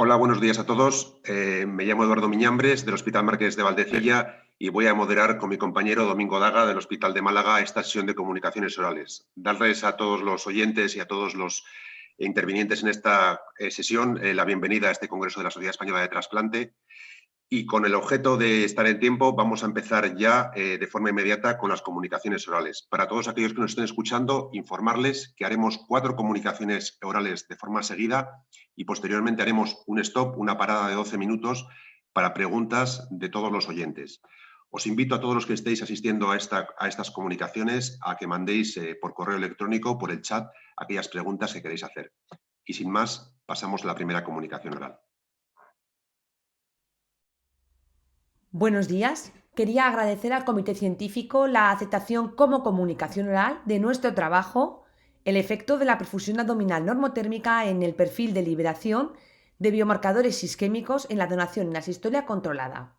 Hola, buenos días a todos. Me llamo Eduardo Miñambres, del Hospital Marqués de Valdecilla, y voy a moderar con mi compañero Domingo Daga, del Hospital de Málaga, esta sesión de comunicaciones orales. Darles a todos los oyentes y a todos los intervinientes en esta sesión la bienvenida a este Congreso de la Sociedad Española de Trasplante. Y con el objeto de estar en tiempo, vamos a empezar ya de forma inmediata con las comunicaciones orales. Para todos aquellos que nos estén escuchando, informarles que haremos 4 comunicaciones orales de forma seguida y posteriormente haremos un stop, una parada de 12 minutos para preguntas de todos los oyentes. Os invito a todos los que estéis asistiendo a estas comunicaciones a que mandéis por correo electrónico, por el chat, aquellas preguntas que queréis hacer. Y sin más, pasamos a la primera comunicación oral. Buenos días. Quería agradecer al Comité Científico la aceptación como comunicación oral de nuestro trabajo, el efecto de la perfusión abdominal normotérmica en el perfil de liberación de biomarcadores isquémicos en la donación en asistolia controlada.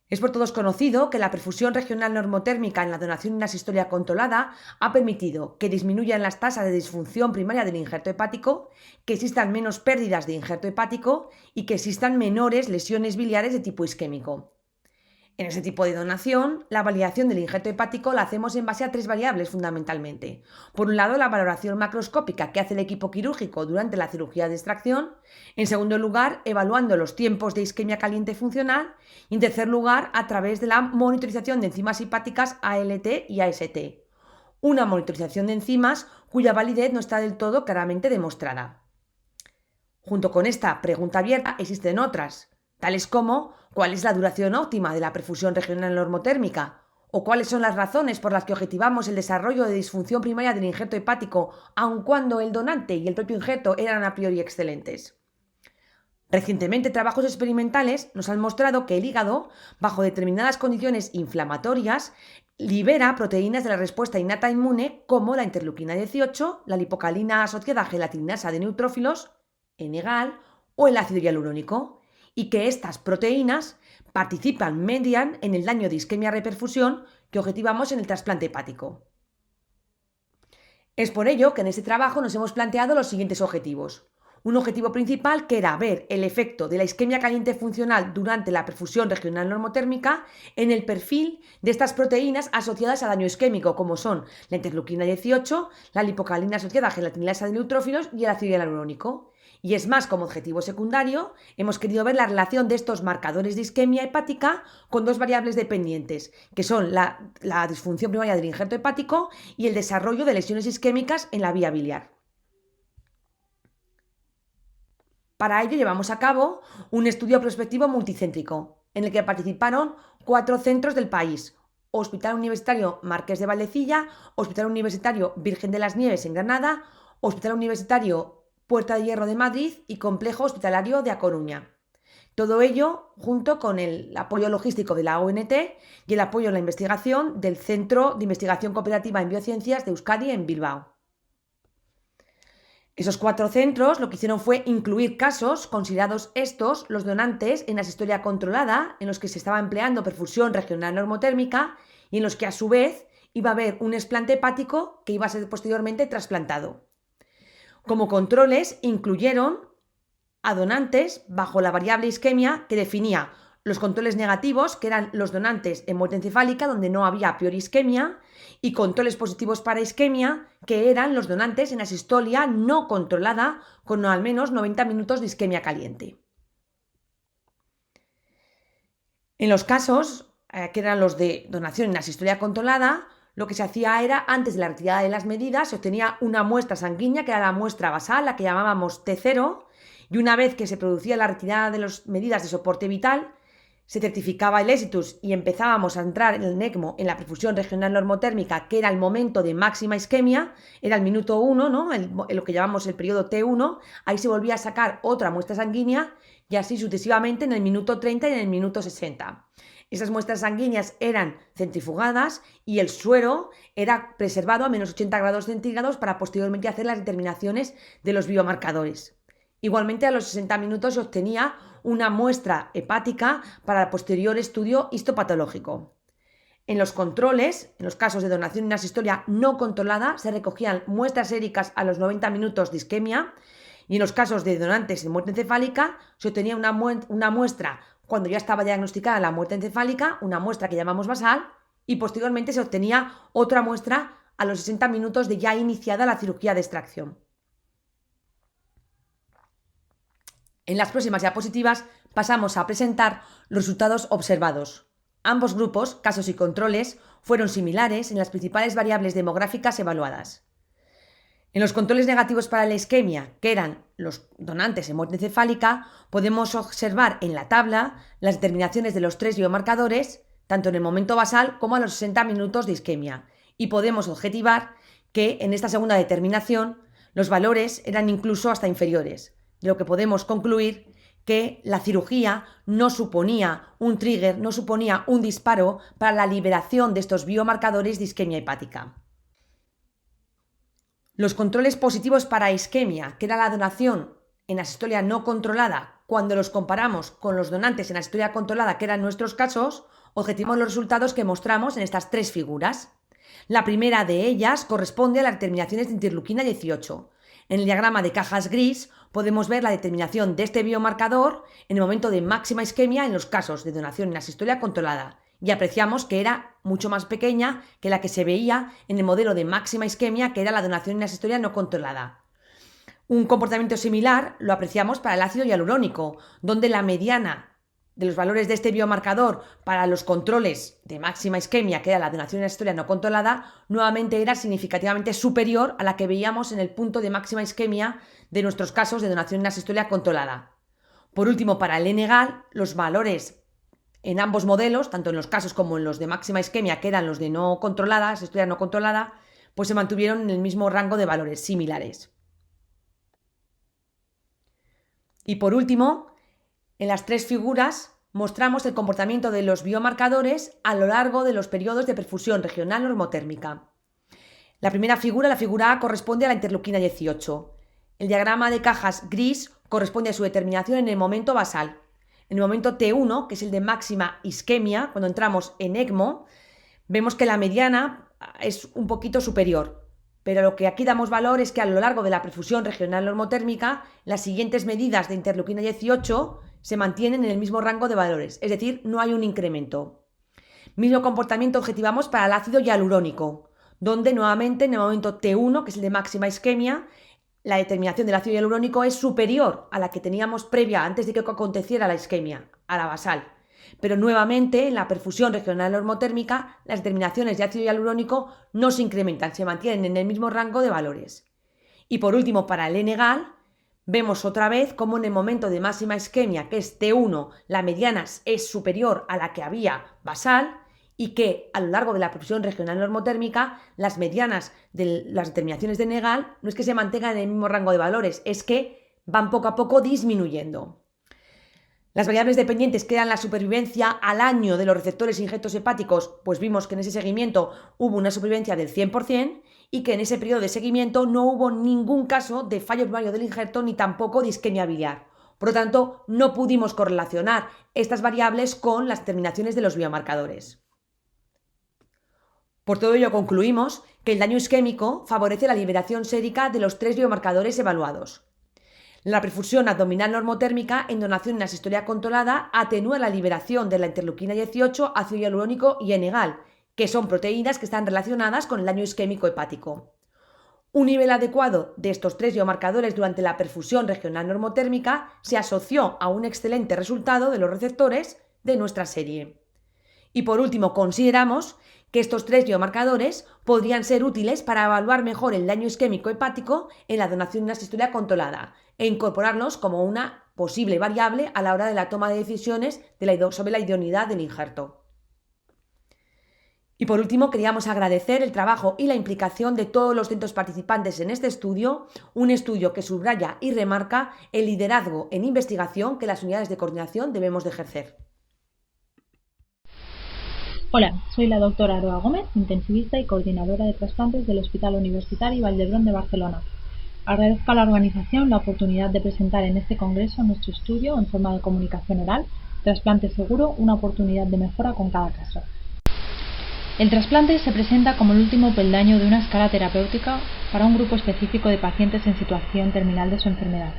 Es por todos conocido que la perfusión regional normotérmica en la donación en asistolia controlada ha permitido que disminuyan las tasas de disfunción primaria del injerto hepático, que existan menos pérdidas de injerto hepático y que existan menores lesiones biliares de tipo isquémico. En ese tipo de donación, la validación del injerto hepático la hacemos en base a 3 variables fundamentalmente. Por un lado, la valoración macroscópica que hace el equipo quirúrgico durante la cirugía de extracción. En segundo lugar, evaluando los tiempos de isquemia caliente funcional. Y en tercer lugar, a través de la monitorización de enzimas hepáticas ALT y AST. Una monitorización de enzimas cuya validez no está del todo claramente demostrada. Junto con esta pregunta abierta existen otras, tales como ¿cuál es la duración óptima de la perfusión regional normotérmica? ¿O cuáles son las razones por las que objetivamos el desarrollo de disfunción primaria del injerto hepático, aun cuando el donante y el propio injerto eran a priori excelentes? Recientemente, trabajos experimentales nos han mostrado que el hígado, bajo determinadas condiciones inflamatorias, libera proteínas de la respuesta innata inmune como la interleuquina 18, la lipocalina asociada a gelatinasa de neutrófilos, N-gal o el ácido hialurónico, y que estas proteínas median en el daño de isquemia-reperfusión que objetivamos en el trasplante hepático. Es por ello que en este trabajo nos hemos planteado los siguientes objetivos. Un objetivo principal que era ver el efecto de la isquemia caliente funcional durante la perfusión regional normotérmica en el perfil de estas proteínas asociadas a daño isquémico, como son la interleuquina 18, la lipocalina asociada a gelatinasa de neutrófilos y el ácido hialurónico. Y es más, como objetivo secundario, hemos querido ver la relación de estos marcadores de isquemia hepática con 2 variables dependientes, que son la disfunción primaria del injerto hepático y el desarrollo de lesiones isquémicas en la vía biliar. Para ello llevamos a cabo un estudio prospectivo multicéntrico, en el que participaron 4 centros del país: Hospital Universitario Marqués de Valdecilla, Hospital Universitario Virgen de las Nieves en Granada, Hospital Universitario Puerta de Hierro de Madrid y Complejo Hospitalario de A Coruña. Todo ello junto con el apoyo logístico de la ONT y el apoyo a la investigación del Centro de Investigación Cooperativa en Biociencias de Euskadi en Bilbao. Esos 4 centros lo que hicieron fue incluir casos considerados estos los donantes en asistolia controlada, en los que se estaba empleando perfusión regional normotérmica y en los que a su vez iba a haber un explante hepático que iba a ser posteriormente trasplantado. Como controles incluyeron a donantes bajo la variable isquemia, que definía los controles negativos, que eran los donantes en muerte encefálica, donde no había a priori isquemia, y controles positivos para isquemia, que eran los donantes en asistolia no controlada, con al menos 90 minutos de isquemia caliente. En los casos que eran los de donación en asistolia controlada, lo que se hacía era, antes de la retirada de las medidas, se obtenía una muestra sanguínea, que era la muestra basal, la que llamábamos T0, y una vez que se producía la retirada de las medidas de soporte vital, se certificaba el exitus y empezábamos a entrar en el ECMO, en la perfusión regional normotérmica, que era el momento de máxima isquemia, era el minuto 1, ¿no? Lo que llamamos el periodo T1, ahí se volvía a sacar otra muestra sanguínea y así sucesivamente en el minuto 30 y en el minuto 60. Esas muestras sanguíneas eran centrifugadas y el suero era preservado a menos 80 grados centígrados para posteriormente hacer las determinaciones de los biomarcadores. Igualmente, a los 60 minutos se obtenía una muestra hepática para el posterior estudio histopatológico. En los controles, en los casos de donación en asistolia no controlada, se recogían muestras séricas a los 90 minutos de isquemia Y en los casos de donantes de muerte encefálica se obtenía una muestra cuando ya estaba diagnosticada la muerte encefálica, una muestra que llamamos basal, y posteriormente se obtenía otra muestra a los 60 minutos de ya iniciada la cirugía de extracción. En las próximas diapositivas pasamos a presentar los resultados observados. Ambos grupos, casos y controles, fueron similares en las principales variables demográficas evaluadas. En los controles negativos para la isquemia, que eran los donantes en muerte encefálica, podemos observar en la tabla las determinaciones de los 3 biomarcadores, tanto en el momento basal como a los 60 minutos de isquemia, y podemos objetivar que en esta segunda determinación los valores eran incluso hasta inferiores, de lo que podemos concluir que la cirugía no suponía un trigger, no suponía un disparo para la liberación de estos biomarcadores de isquemia hepática. Los controles positivos para isquemia, que era la donación en asistolia no controlada, cuando los comparamos con los donantes en asistolia controlada, que eran nuestros casos, objetivamos los resultados que mostramos en estas 3 figuras. La primera de ellas corresponde a las determinaciones de interleuquina 18. En el diagrama de cajas gris podemos ver la determinación de este biomarcador en el momento de máxima isquemia en los casos de donación en asistolia controlada, y apreciamos que era mucho más pequeña que la que se veía en el modelo de máxima isquemia, que era la donación en asistolia no controlada. Un comportamiento similar lo apreciamos para el ácido hialurónico, donde la mediana de los valores de este biomarcador para los controles de máxima isquemia, que era la donación en asistolia no controlada, nuevamente era significativamente superior a la que veíamos en el punto de máxima isquemia de nuestros casos de donación en asistolia controlada. Por último, para el N-gal, los valores en ambos modelos, tanto en los casos como en los de máxima isquemia, que eran los de no controlada, asistolia no controlada, pues se mantuvieron en el mismo rango de valores similares. Y por último, en las 3 figuras mostramos el comportamiento de los biomarcadores a lo largo de los periodos de perfusión regional normotérmica. La primera figura, la figura A, corresponde a la interleuquina 18. El diagrama de cajas gris corresponde a su determinación en el momento basal. En el momento T1, que es el de máxima isquemia, cuando entramos en ECMO, vemos que la mediana es un poquito superior. Pero lo que aquí damos valor es que a lo largo de la perfusión regional normotérmica, las siguientes medidas de interleuquina 18 se mantienen en el mismo rango de valores, es decir, no hay un incremento. Mismo comportamiento objetivamos para el ácido hialurónico, donde nuevamente en el momento T1, que es el de máxima isquemia, la determinación del ácido hialurónico es superior a la que teníamos previa antes de que aconteciera la isquemia, a la basal. Pero nuevamente en la perfusión regional normotérmica las determinaciones de ácido hialurónico no se incrementan, se mantienen en el mismo rango de valores. Y por último, para el N-gal, vemos otra vez cómo en el momento de máxima isquemia, que es T1, la mediana es superior a la que había basal, y que a lo largo de la perfusión regional normotérmica las medianas de las determinaciones de N-gal no es que se mantengan en el mismo rango de valores, es que van poco a poco disminuyendo. Las variables dependientes que eran la supervivencia al año de los receptores injertos hepáticos, pues vimos que en ese seguimiento hubo una supervivencia del 100% y que en ese periodo de seguimiento no hubo ningún caso de fallo primario del injerto ni tampoco de isquemia biliar. Por lo tanto, no pudimos correlacionar estas variables con las determinaciones de los biomarcadores. Por todo ello concluimos que el daño isquémico favorece la liberación sérica de los 3 biomarcadores evaluados. La perfusión abdominal normotérmica en donación en asistolia controlada atenúa la liberación de la interleuquina 18, ácido hialurónico y N-gal, que son proteínas que están relacionadas con el daño isquémico hepático. Un nivel adecuado de estos 3 biomarcadores durante la perfusión regional normotérmica se asoció a un excelente resultado de los receptores de nuestra serie. Y por último, consideramos que estos 3 biomarcadores podrían ser útiles para evaluar mejor el daño isquémico hepático en la donación en asistolia controlada e incorporarlos como una posible variable a la hora de la toma de decisiones sobre la idoneidad del injerto. Y por último, queríamos agradecer el trabajo y la implicación de todos los centros participantes en este estudio, un estudio que subraya y remarca el liderazgo en investigación que las unidades de coordinación debemos de ejercer. Hola, soy la doctora Aroa Gómez, intensivista y coordinadora de trasplantes del Hospital Universitario Vall d'Hebron de Barcelona. Agradezco a la organización la oportunidad de presentar en este congreso nuestro estudio en forma de comunicación oral, Trasplante seguro, una oportunidad de mejora con cada caso. El trasplante se presenta como el último peldaño de una escala terapéutica para un grupo específico de pacientes en situación terminal de su enfermedad.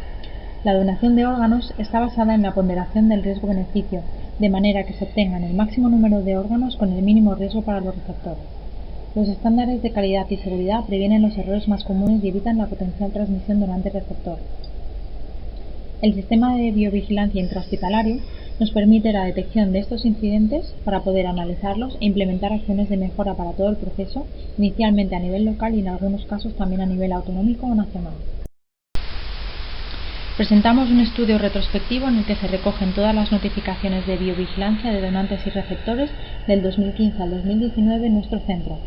La donación de órganos está basada en la ponderación del riesgo-beneficio, de manera que se obtengan el máximo número de órganos con el mínimo riesgo para los receptores. Los estándares de calidad y seguridad previenen los errores más comunes y evitan la potencial transmisión donante-receptor. El sistema de biovigilancia intrahospitalario nos permite la detección de estos incidentes para poder analizarlos e implementar acciones de mejora para todo el proceso, inicialmente a nivel local y en algunos casos también a nivel autonómico o nacional. Presentamos un estudio retrospectivo en el que se recogen todas las notificaciones de biovigilancia de donantes y receptores del 2015 al 2019 en nuestro centro.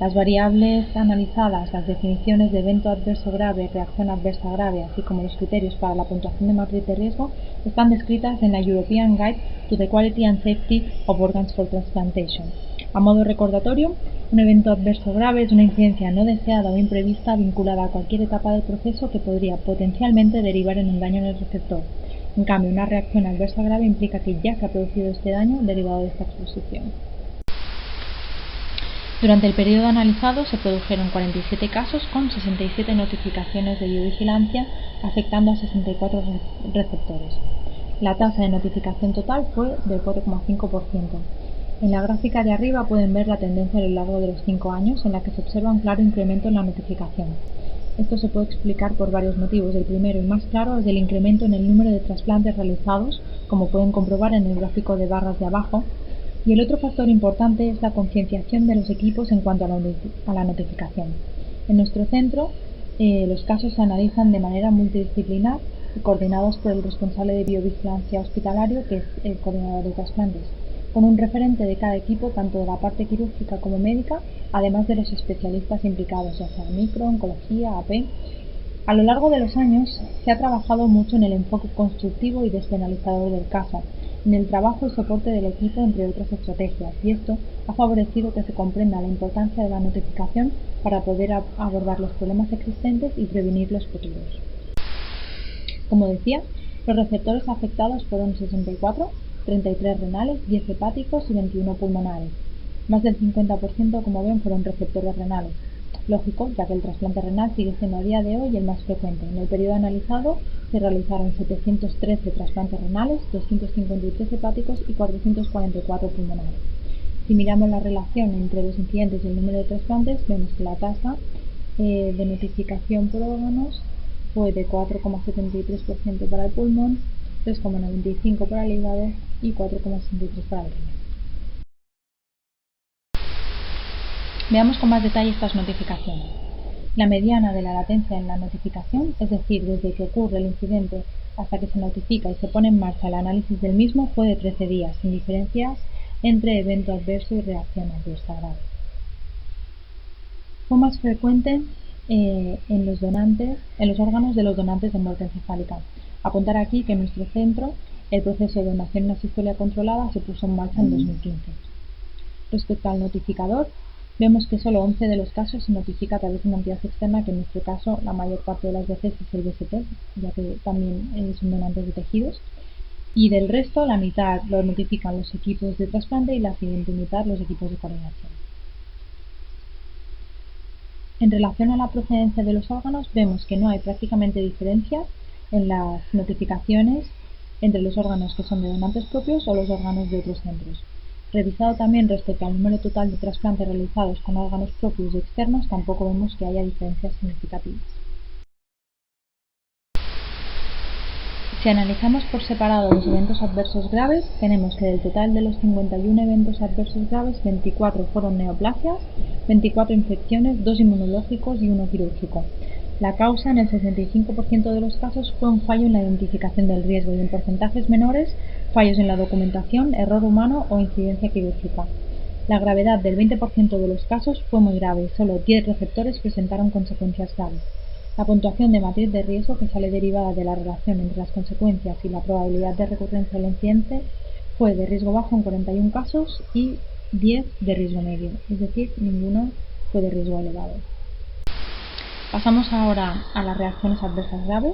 Las variables analizadas, las definiciones de evento adverso grave, reacción adversa grave, así como los criterios para la puntuación de matriz de riesgo, están descritas en la European Guide to the Quality and Safety of Organs for Transplantation. A modo recordatorio, un evento adverso grave es una incidencia no deseada o imprevista vinculada a cualquier etapa del proceso que podría potencialmente derivar en un daño en el receptor. En cambio, una reacción adversa grave implica que ya se ha producido este daño derivado de esta exposición. Durante el periodo analizado se produjeron 47 casos con 67 notificaciones de biovigilancia afectando a 64 receptores. La tasa de notificación total fue del 4,5%. En la gráfica de arriba pueden ver la tendencia a lo largo de los 5 años en la que se observa un claro incremento en la notificación. Esto se puede explicar por varios motivos. El primero y más claro es el incremento en el número de trasplantes realizados, como pueden comprobar en el gráfico de barras de abajo, y el otro factor importante es la concienciación de los equipos en cuanto a la notificación. En nuestro centro, los casos se analizan de manera multidisciplinar y coordinados por el responsable de biovigilancia hospitalario, que es el coordinador de trasplantes, con un referente de cada equipo, tanto de la parte quirúrgica como médica, además de los especialistas implicados, ya sea micro, oncología, AP. A lo largo de los años se ha trabajado mucho en el enfoque constructivo y despenalizador del caso, en el trabajo y soporte del equipo, entre otras estrategias, y esto ha favorecido que se comprenda la importancia de la notificación para poder abordar los problemas existentes y prevenir los futuros. Como decía, los receptores afectados fueron 64, 33 renales, 10 hepáticos y 21 pulmonares. Más del 50%, como ven, fueron receptores renales. Lógico, ya que el trasplante renal sigue siendo a día de hoy el más frecuente. En el periodo analizado se realizaron 713 trasplantes renales, 253 hepáticos y 444 pulmonares. Si miramos la relación entre los incidentes y el número de trasplantes, vemos que la tasa de notificación por órganos fue de 4,73% para el pulmón, 3,95% para el hígado y 4,63% para el riñón. Veamos con más detalle estas notificaciones. La mediana de la latencia en la notificación, es decir, desde que ocurre el incidente hasta que se notifica y se pone en marcha el análisis del mismo, fue de 13 días, sin diferencias entre evento adverso y reacción adversa grave. Fue más frecuente en los órganos de los donantes de muerte encefálica. Apuntar aquí que en nuestro centro el proceso de donación en asistolia controlada se puso en marcha en 2015. Respecto al notificador, vemos que solo 11 de los casos se notifica a través de una entidad externa, que en nuestro caso la mayor parte de las veces es el BST, ya que también son donantes de tejidos, y del resto la mitad lo notifican los equipos de trasplante y la siguiente mitad los equipos de coordinación. En relación a la procedencia de los órganos, vemos que no hay prácticamente diferencias en las notificaciones entre los órganos que son de donantes propios o los órganos de otros centros. Revisado también respecto al número total de trasplantes realizados con órganos propios y externos, tampoco vemos que haya diferencias significativas. Si analizamos por separado los eventos adversos graves, tenemos que del total de los 51 eventos adversos graves, 24 fueron neoplasias, 24 infecciones, 2 inmunológicos y 1 quirúrgico. La causa en el 65% de los casos fue un fallo en la identificación del riesgo y en porcentajes menores fallos en la documentación, error humano o incidencia quirúrgica. La gravedad del 20% de los casos fue muy grave, solo 10 receptores presentaron consecuencias graves. La puntuación de matriz de riesgo, que sale derivada de la relación entre las consecuencias y la probabilidad de recurrencia del incidente, fue de riesgo bajo en 41 casos y 10 de riesgo medio, es decir, ninguno fue de riesgo elevado. Pasamos ahora a las reacciones adversas graves.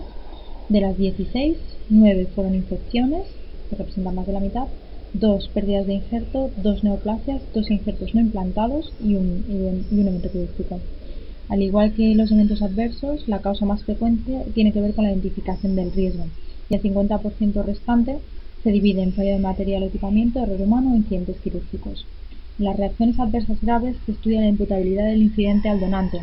De las 16, 9 fueron infecciones, que representan más de la mitad, 2 pérdidas de injerto, 2 neoplasias, 2 injertos no implantados y un evento quirúrgico. Al igual que los eventos adversos, la causa más frecuente tiene que ver con la identificación del riesgo y el 50% restante se divide en fallo de material o equipamiento, error humano o incidentes quirúrgicos. En las reacciones adversas graves se estudia la imputabilidad del incidente al donante.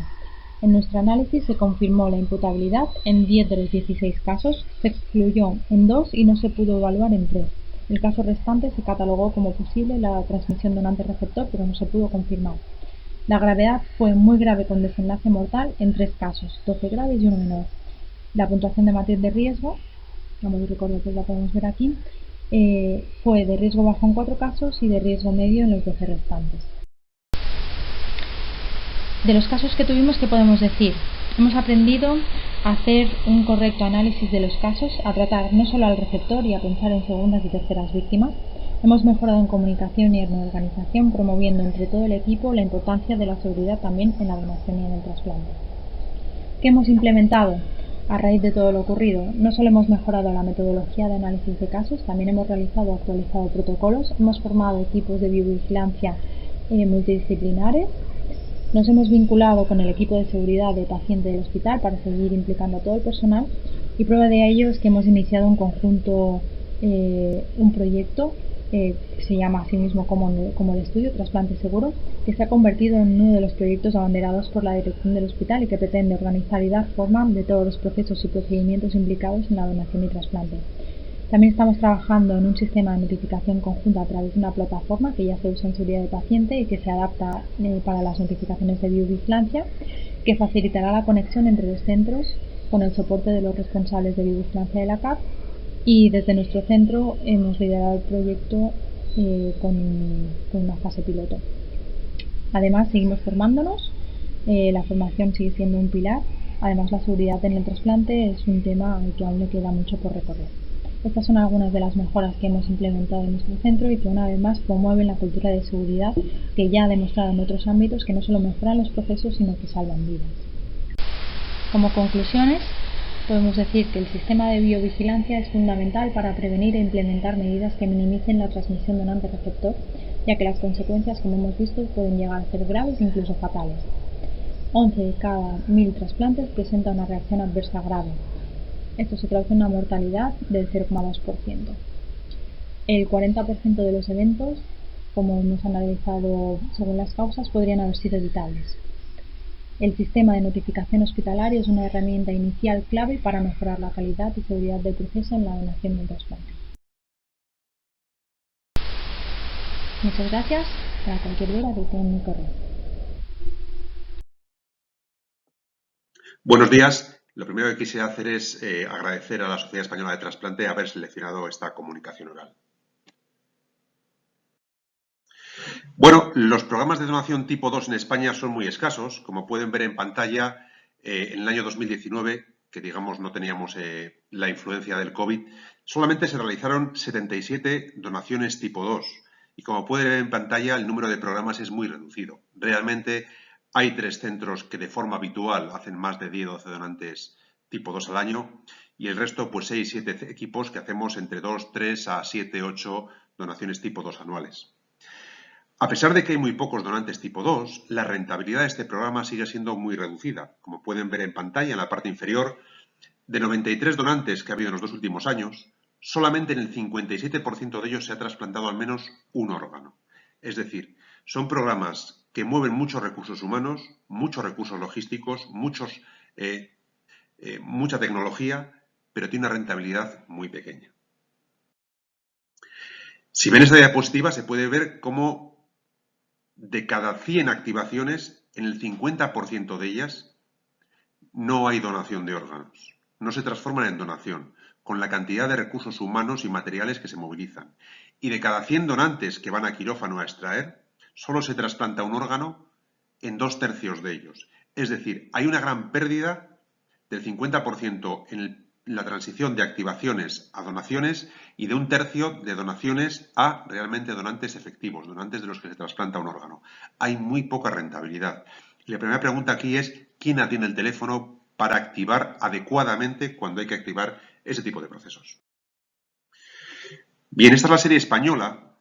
En nuestro análisis se confirmó la imputabilidad en 10 de los 16 casos, se excluyó en 2 y no se pudo evaluar en 3. El caso restante se catalogó como posible la transmisión donante-receptor, pero no se pudo confirmar. La gravedad fue muy grave con desenlace mortal en 3 casos, 12 graves y 1 menor. La puntuación de matriz de riesgo, como os recuerdo que la podemos ver aquí, fue de riesgo bajo en 4 casos y de riesgo medio en los 12 restantes. De los casos que tuvimos, ¿qué podemos decir? Hemos aprendido a hacer un correcto análisis de los casos, a tratar no solo al receptor y a pensar en segundas y terceras víctimas. Hemos mejorado en comunicación y en organización, promoviendo entre todo el equipo la importancia de la seguridad también en la donación y en el trasplante. ¿Qué hemos implementado a raíz de todo lo ocurrido? No solo hemos mejorado la metodología de análisis de casos, también hemos realizado o actualizado protocolos, hemos formado equipos de biovigilancia multidisciplinares, nos hemos vinculado con el equipo de seguridad de paciente del hospital para seguir implicando a todo el personal, y prueba de ello es que hemos iniciado en conjunto un proyecto que se llama así mismo como el estudio Trasplante Seguro, que se ha convertido en uno de los proyectos abanderados por la dirección del hospital y que pretende organizar y dar forma de todos los procesos y procedimientos implicados en la donación y trasplante. También estamos trabajando en un sistema de notificación conjunta a través de una plataforma que ya se usa en seguridad de paciente y que se adapta para las notificaciones de biovigilancia, que facilitará la conexión entre los centros con el soporte de los responsables de biovigilancia de la CAP, y desde nuestro centro hemos liderado el proyecto con una fase piloto. Además, seguimos formándonos, la formación sigue siendo un pilar. Además, la seguridad en el trasplante es un tema al que aún le queda mucho por recorrer. Estas son algunas de las mejoras que hemos implementado en nuestro centro y que una vez más promueven la cultura de seguridad, que ya ha demostrado en otros ámbitos que no solo mejoran los procesos, sino que salvan vidas. Como conclusiones, podemos decir que el sistema de biovigilancia es fundamental para prevenir e implementar medidas que minimicen la transmisión donante-receptor, ya que las consecuencias, como hemos visto, pueden llegar a ser graves e incluso fatales. 11 de cada 1000 trasplantes presenta una reacción adversa grave. Esto se traduce en una mortalidad del 0,2%. El 40% de los eventos, como hemos analizado según las causas, podrían haber sido evitables. El sistema de notificación hospitalario es una herramienta inicial clave para mejorar la calidad y seguridad del proceso en la donación y el trasplante. Muchas gracias. Para cualquier duda, retienen mi correo. Buenos días. Lo primero que quisiera hacer es agradecer a la Sociedad Española de Trasplante haber seleccionado esta comunicación oral. Bueno, los programas de donación tipo 2 en España son muy escasos. Como pueden ver en pantalla, en el año 2019, que digamos no teníamos la influencia del COVID, solamente se realizaron 77 donaciones tipo 2. Y como pueden ver en pantalla, el número de programas es muy reducido. Realmente hay 3 centros que de forma habitual hacen más de 10 o 12 donantes tipo 2 al año, y el resto, pues 6-7 equipos que hacemos entre 2, 3 a 7, 8 donaciones tipo 2 anuales. A pesar de que hay muy pocos donantes tipo 2, la rentabilidad de este programa sigue siendo muy reducida. Como pueden ver en pantalla, en la parte inferior, de 93 donantes que ha habido en los 2 últimos años, solamente en el 57% de ellos se ha trasplantado al menos un órgano. Es decir, son programas que mueven muchos recursos humanos, muchos recursos logísticos, mucha tecnología, pero tiene una rentabilidad muy pequeña. Si ven esta diapositiva, se puede ver cómo de cada 100 activaciones, en el 50% de ellas no hay donación de órganos. No se transforman en donación, con la cantidad de recursos humanos y materiales que se movilizan. Y de cada 100 donantes que van a quirófano a extraer, solo se trasplanta un órgano en 2/3 de ellos. Es decir, hay una gran pérdida del 50% en la transición de activaciones a donaciones y de 1/3 de donaciones a realmente donantes efectivos, donantes de los que se trasplanta un órgano. Hay muy poca rentabilidad. Y la primera pregunta aquí es, ¿quién atiende el teléfono para activar adecuadamente cuando hay que activar ese tipo de procesos? Bien, esta es la serie española,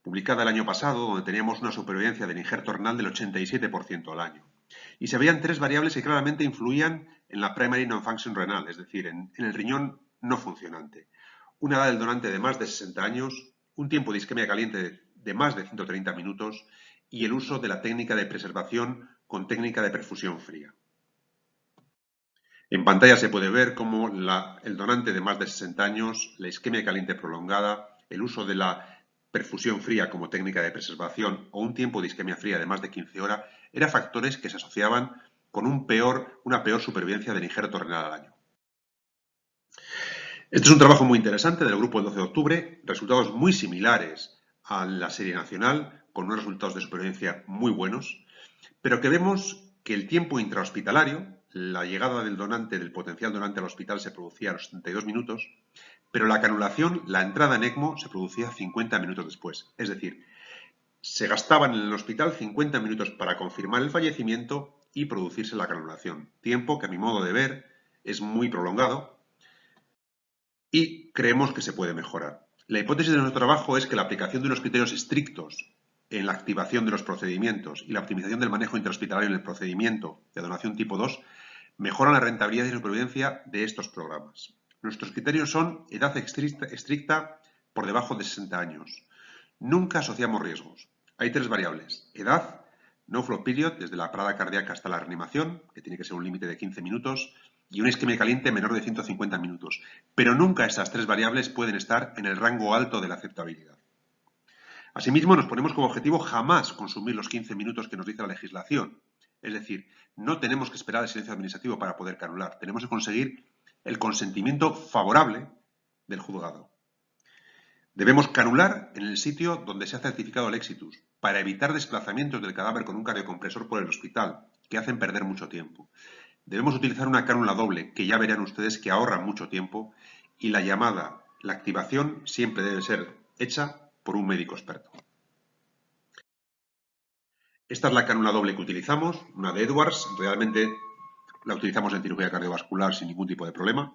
publicada el año pasado, donde teníamos una supervivencia del injerto renal del 87% al año. Y se veían tres variables que claramente influían en la primary non-function renal, es decir, en el riñón no funcionante. Una edad del donante de más de 60 años, un tiempo de isquemia caliente de más de 130 minutos y el uso de la técnica de preservación con técnica de perfusión fría. En pantalla se puede ver cómo el donante de más de 60 años, la isquemia caliente prolongada, el uso de la perfusión fría como técnica de preservación o un tiempo de isquemia fría de más de 15 horas eran factores que se asociaban con una peor supervivencia del injerto renal al año. Este es un trabajo muy interesante del grupo del 12 de octubre, resultados muy similares a la serie nacional, con unos resultados de supervivencia muy buenos, pero que vemos que el tiempo intrahospitalario, la llegada del donante, del potencial donante al hospital se producía a los 72 minutos, pero la canulación, la entrada en ECMO, se producía 50 minutos después. Es decir, se gastaban en el hospital 50 minutos para confirmar el fallecimiento y producirse la canulación. Tiempo que, a mi modo de ver, es muy prolongado y creemos que se puede mejorar. La hipótesis de nuestro trabajo es que la aplicación de unos criterios estrictos en la activación de los procedimientos y la optimización del manejo intrahospitalario en el procedimiento de donación tipo 2 mejoran la rentabilidad y supervivencia de estos programas. Nuestros criterios son edad estricta por debajo de 60 años. Nunca asociamos riesgos. Hay tres variables: edad, no flow period, desde la parada cardíaca hasta la reanimación, que tiene que ser un límite de 15 minutos, y una isquemia caliente menor de 150 minutos. Pero nunca estas tres variables pueden estar en el rango alto de la aceptabilidad. Asimismo, nos ponemos como objetivo jamás consumir los 15 minutos que nos dice la legislación. Es decir, no tenemos que esperar el silencio administrativo para poder canular. Tenemos que conseguir el consentimiento favorable del juzgado. Debemos canular en el sitio donde se ha certificado el exitus, para evitar desplazamientos del cadáver con un cardiocompresor por el hospital, que hacen perder mucho tiempo. Debemos utilizar una cánula doble, que ya verán ustedes que ahorra mucho tiempo, y la activación siempre debe ser hecha por un médico experto. Esta es la cánula doble que utilizamos, una de Edwards, realmente la utilizamos en cirugía cardiovascular sin ningún tipo de problema.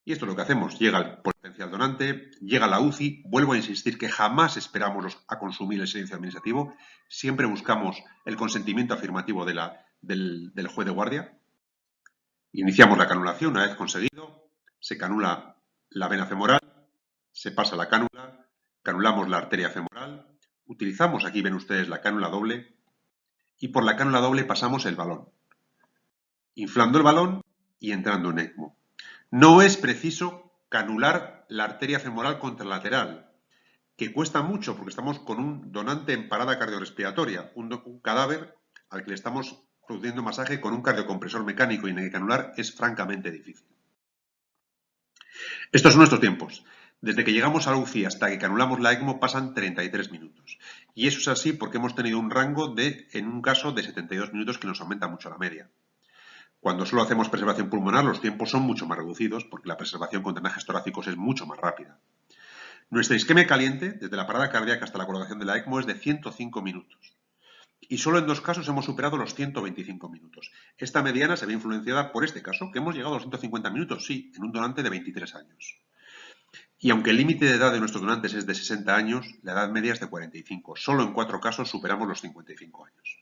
Y esto es lo que hacemos: llega el potencial donante, llega la UCI, vuelvo a insistir que jamás esperamos a consumir el silencio administrativo, siempre buscamos el consentimiento afirmativo del juez de guardia. Iniciamos la canulación, una vez conseguido, se canula la vena femoral, se pasa la cánula, canulamos la arteria femoral, utilizamos, aquí ven ustedes, la cánula doble, y por la cánula doble pasamos el balón, inflando el balón y entrando en ECMO. No es preciso canular la arteria femoral contralateral, que cuesta mucho porque estamos con un donante en parada cardiorrespiratoria, un cadáver al que le estamos produciendo masaje con un cardiocompresor mecánico, y en el que canular es francamente difícil. Estos son nuestros tiempos. Desde que llegamos a la UCI hasta que canulamos la ECMO pasan 33 minutos. Y eso es así porque hemos tenido un rango en un caso, de 72 minutos, que nos aumenta mucho la media. Cuando solo hacemos preservación pulmonar, los tiempos son mucho más reducidos porque la preservación con drenajes torácicos es mucho más rápida. Nuestra isquemia caliente, desde la parada cardíaca hasta la colocación de la ECMO, es de 105 minutos. Y solo en 2 casos hemos superado los 125 minutos. Esta mediana se ve influenciada por este caso, que hemos llegado a los 150 minutos, sí, en un donante de 23 años. Y aunque el límite de edad de nuestros donantes es de 60 años, la edad media es de 45. Solo en 4 casos superamos los 55 años.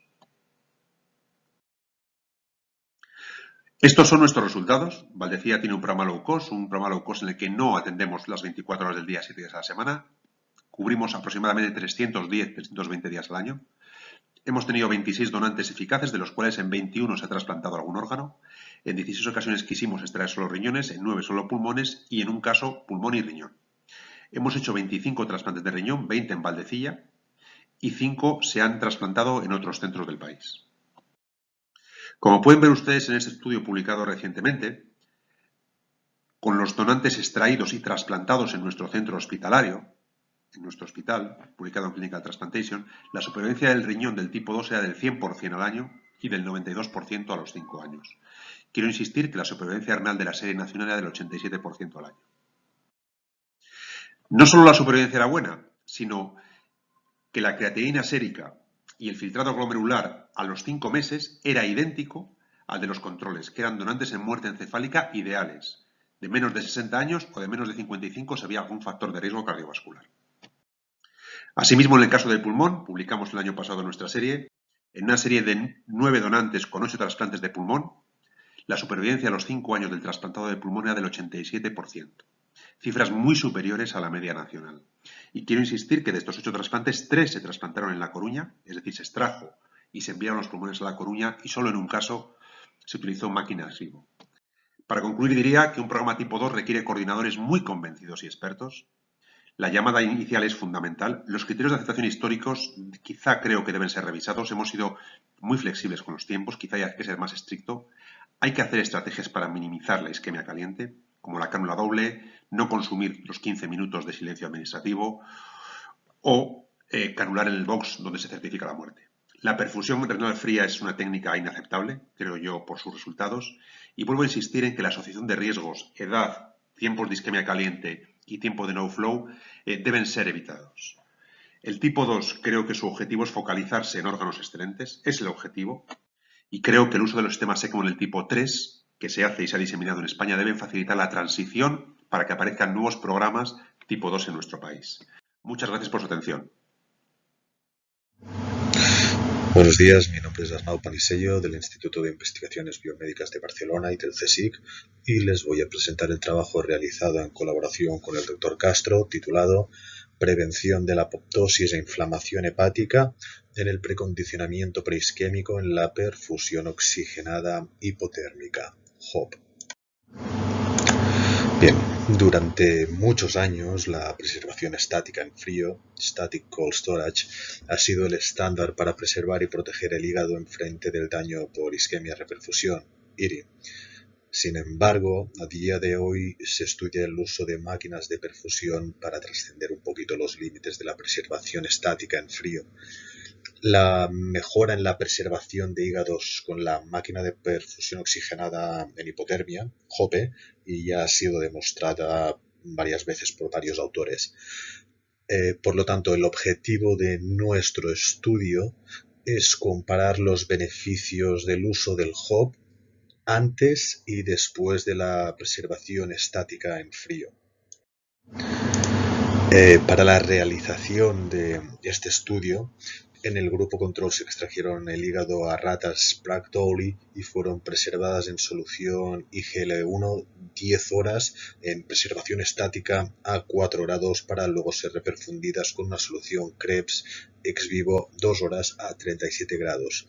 Estos son nuestros resultados. Valdecilla tiene un programa low cost en el que no atendemos las 24 horas del día, 7 días a la semana. Cubrimos aproximadamente 310, 320 días al año. Hemos tenido 26 donantes eficaces, de los cuales en 21 se ha trasplantado algún órgano. En 16 ocasiones quisimos extraer solo riñones, en 9 solo pulmones y en un caso pulmón y riñón. Hemos hecho 25 trasplantes de riñón, 20 en Valdecilla, y 5 se han trasplantado en otros centros del país. Como pueden ver ustedes en este estudio publicado recientemente, con los donantes extraídos y trasplantados en nuestro centro hospitalario, en nuestro hospital, publicado en Clinical Transplantation, la supervivencia del riñón del tipo 2 era del 100% al año y del 92% a los 5 años. Quiero insistir que la supervivencia renal de la serie nacional era del 87% al año. No solo la supervivencia era buena, sino que la creatinina sérica y el filtrado glomerular a los 5 meses era idéntico al de los controles, que eran donantes en muerte encefálica ideales. De menos de 60 años o de menos de 55 si había algún factor de riesgo cardiovascular. Asimismo, en el caso del pulmón, publicamos el año pasado nuestra serie, En una serie de 9 donantes con 8 trasplantes de pulmón, la supervivencia a los 5 años del trasplantado de pulmón era del 87%, cifras muy superiores a la media nacional. Y quiero insistir que de estos 8 trasplantes, 3 se trasplantaron en La Coruña, es decir, se extrajo y se enviaron los pulmones a La Coruña, y solo en un caso se utilizó máquina ex vivo. Para concluir, diría que un programa tipo 2 requiere coordinadores muy convencidos y expertos. La llamada inicial es fundamental. Los criterios de aceptación históricos quizá creo que deben ser revisados. Hemos sido muy flexibles con los tiempos, quizá hay que ser más estricto. Hay que hacer estrategias para minimizar la isquemia caliente, como la cánula doble, no consumir los 15 minutos de silencio administrativo o canular en el box donde se certifica la muerte. La perfusión renal fría es una técnica inaceptable, creo yo, por sus resultados, y vuelvo a insistir en que la asociación de riesgos, edad, tiempos de isquemia caliente y tiempo de no flow deben ser evitados. El tipo 2 creo que su objetivo es focalizarse en órganos excelentes, es el objetivo, y creo que el uso de los sistemas ECMO en el tipo 3, que se hace y se ha diseminado en España, deben facilitar la transición para que aparezcan nuevos programas tipo 2 en nuestro país. Muchas gracias por su atención. Buenos días, mi nombre es Arnau Panisello del Instituto de Investigaciones Biomédicas de Barcelona y del CSIC, y les voy a presentar el trabajo realizado en colaboración con el Dr. Castro titulado Prevención de la apoptosis e inflamación hepática en el precondicionamiento preisquémico en la perfusión oxigenada hipotérmica, HOP. Bien, durante muchos años la preservación estática en frío, Static Cold Storage, ha sido el estándar para preservar y proteger el hígado en frente del daño por isquemia-reperfusión, IRI. Sin embargo, a día de hoy se estudia el uso de máquinas de perfusión para trascender un poquito los límites de la preservación estática en frío. La mejora en la preservación de hígados con la máquina de perfusión oxigenada en hipotermia, HOPE, y ya ha sido demostrada varias veces por varios autores. Por lo tanto, el objetivo de nuestro estudio es comparar los beneficios del uso del HOP antes y después de la preservación estática en frío. Para la realización de este estudio, en el grupo control se extrajeron el hígado a ratas Prague-Dawley y fueron preservadas en solución IgL1 10 horas en preservación estática a 4 grados para luego ser reperfundidas con una solución Krebs ex vivo 2 horas a 37 grados.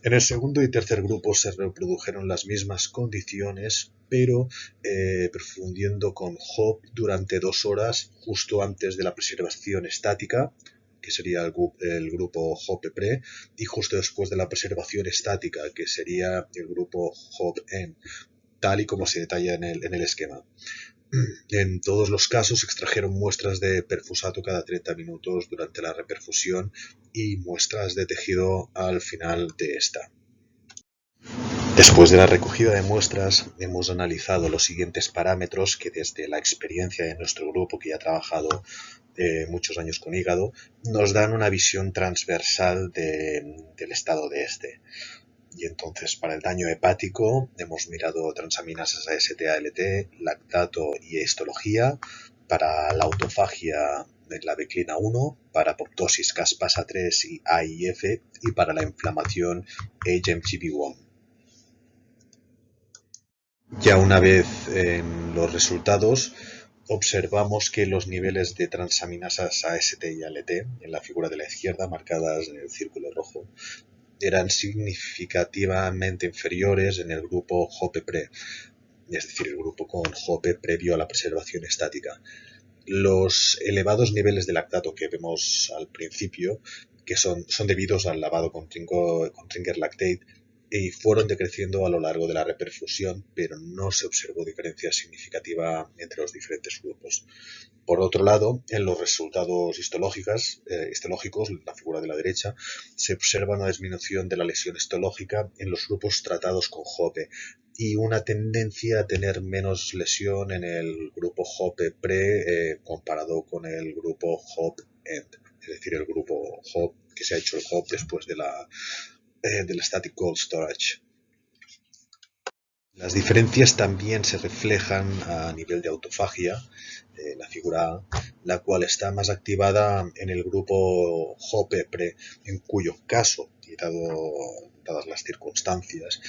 En el segundo y tercer grupo se reprodujeron las mismas condiciones, pero perfundiendo con HOP durante 2 horas justo antes de la preservación estática, que sería el grupo HOP-PRE, y justo después de la preservación estática, que sería el grupo HOP-EN, tal y como se detalla en el esquema. En todos los casos se extrajeron muestras de perfusato cada 30 minutos durante la reperfusión y muestras de tejido al final de esta. Después de la recogida de muestras, hemos analizado los siguientes parámetros que desde la experiencia de nuestro grupo, que ya ha trabajado muchos años con hígado, nos dan una visión transversal del estado de este. Y entonces, para el daño hepático, hemos mirado transaminasas AST-ALT, lactato y histología. Para la autofagia, la declina 1, para apoptosis caspasa 3 y AIF, y para la inflamación HMGB1. Ya una vez en los resultados, observamos que los niveles de transaminasas AST y ALT, en la figura de la izquierda, marcadas en el círculo rojo, eran significativamente inferiores en el grupo HOPE-PRE, es decir, el grupo con HOPE previo a la preservación estática. Los elevados niveles de lactato que vemos al principio, que son debidos al lavado con Trinker Lactate, y fueron decreciendo a lo largo de la reperfusión, pero no se observó diferencia significativa entre los diferentes grupos. Por otro lado, en los resultados histológicos, la figura de la derecha, se observa una disminución de la lesión histológica en los grupos tratados con HOPE y una tendencia a tener menos lesión en el grupo HOPE-PRE comparado con el grupo HOP-END, es decir, el grupo HOP que se ha hecho el HOP después del Static Cold Storage. Las diferencias también se reflejan a nivel de autofagia, la figura A, la cual está más activada en el grupo HOPE-PRE, en cuyo caso, y dadas las circunstancias,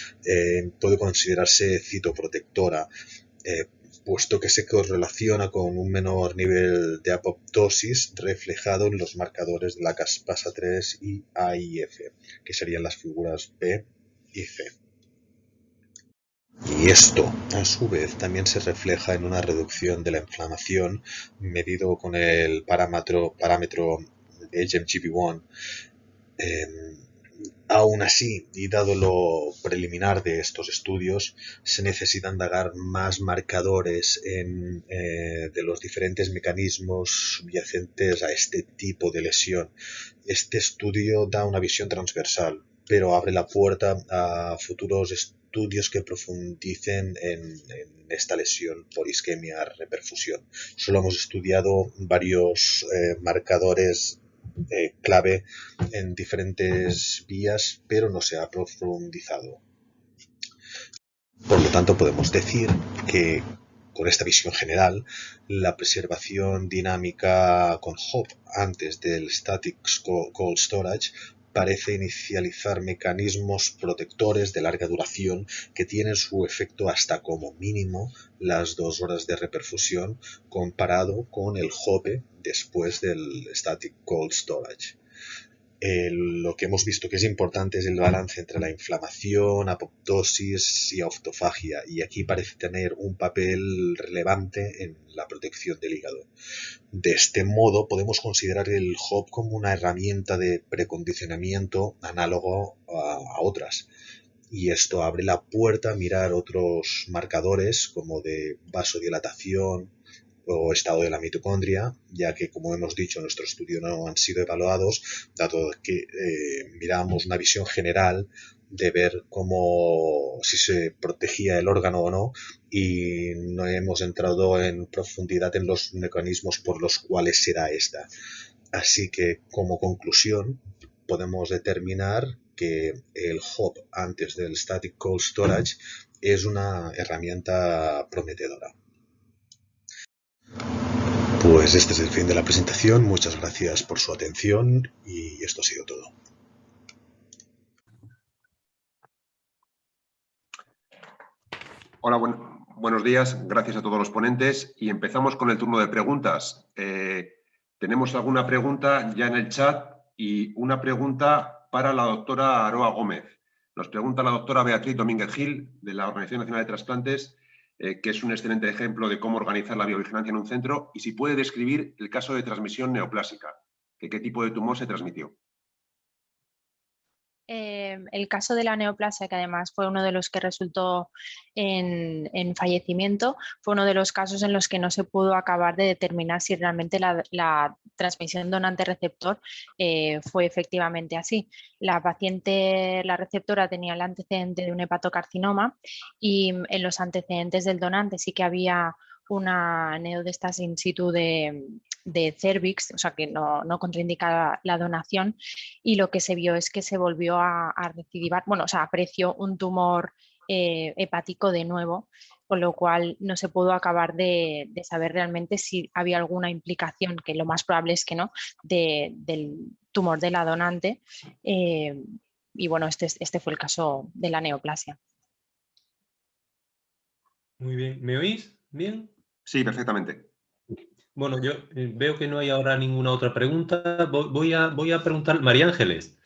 puede considerarse citoprotectora, puesto que se correlaciona con un menor nivel de apoptosis reflejado en los marcadores de la caspasa 3 y A y F, que serían las figuras B y C. Y esto, a su vez, también se refleja en una reducción de la inflamación medido con el parámetro HMGB1. Aún así, y dado lo preliminar de estos estudios, se necesita indagar más marcadores de los diferentes mecanismos subyacentes a este tipo de lesión. Este estudio da una visión transversal, pero abre la puerta a futuros estudios que profundicen en esta lesión por isquemia-reperfusión. Solo hemos estudiado varios marcadores clave en diferentes vías, pero no se ha profundizado. Por lo tanto, podemos decir que con esta visión general, la preservación dinámica con HOP antes del Static Cold Storage parece inicializar mecanismos protectores de larga duración que tienen su efecto hasta como mínimo las 2 horas de reperfusión comparado con el HOPE después del Static Cold Storage. Lo que hemos visto que es importante es el balance entre la inflamación, apoptosis y autofagia, y aquí parece tener un papel relevante en la protección del hígado. De este modo podemos considerar el HOP como una herramienta de precondicionamiento análogo a otras, y esto abre la puerta a mirar otros marcadores como de vasodilatación o estado de la mitocondria, ya que, como hemos dicho, en nuestro estudio no han sido evaluados, dado que miramos una visión general de ver si se protegía el órgano o no, y no hemos entrado en profundidad en los mecanismos por los cuales se da esta. Así que, como conclusión, podemos determinar que el HOP antes del Static Cold Storage es una herramienta prometedora. Pues este es el fin de la presentación. Muchas gracias por su atención y esto ha sido todo. Hola, buenos días. Gracias a todos los ponentes y empezamos con el turno de preguntas. Tenemos alguna pregunta ya en el chat y una pregunta para la doctora Aroa Gómez. Nos pregunta la doctora Beatriz Domínguez Gil, de la Organización Nacional de Trasplantes, que es un excelente ejemplo de cómo organizar la biovigilancia en un centro, y si puede describir el caso de transmisión neoplásica, qué tipo de tumor se transmitió. El caso de la neoplasia, que además fue uno de los que resultó en fallecimiento, fue uno de los casos en los que no se pudo acabar de determinar si realmente la transmisión donante-receptor fue efectivamente así. La paciente, la receptora, tenía el antecedente de un hepatocarcinoma y en los antecedentes del donante sí que había una neodestasis in situ de cervix, o sea que no contraindica la donación, y lo que se vio es que se volvió a recidivar, apreció un tumor hepático de nuevo, con lo cual no se pudo acabar de saber realmente si había alguna implicación, que lo más probable es que no, del tumor de la donante. Y bueno, este fue el caso de la neoplasia. Muy bien. ¿Me oís bien? Sí, perfectamente. Bueno, yo veo que no hay ahora ninguna otra pregunta. Voy a preguntar, María Ángeles.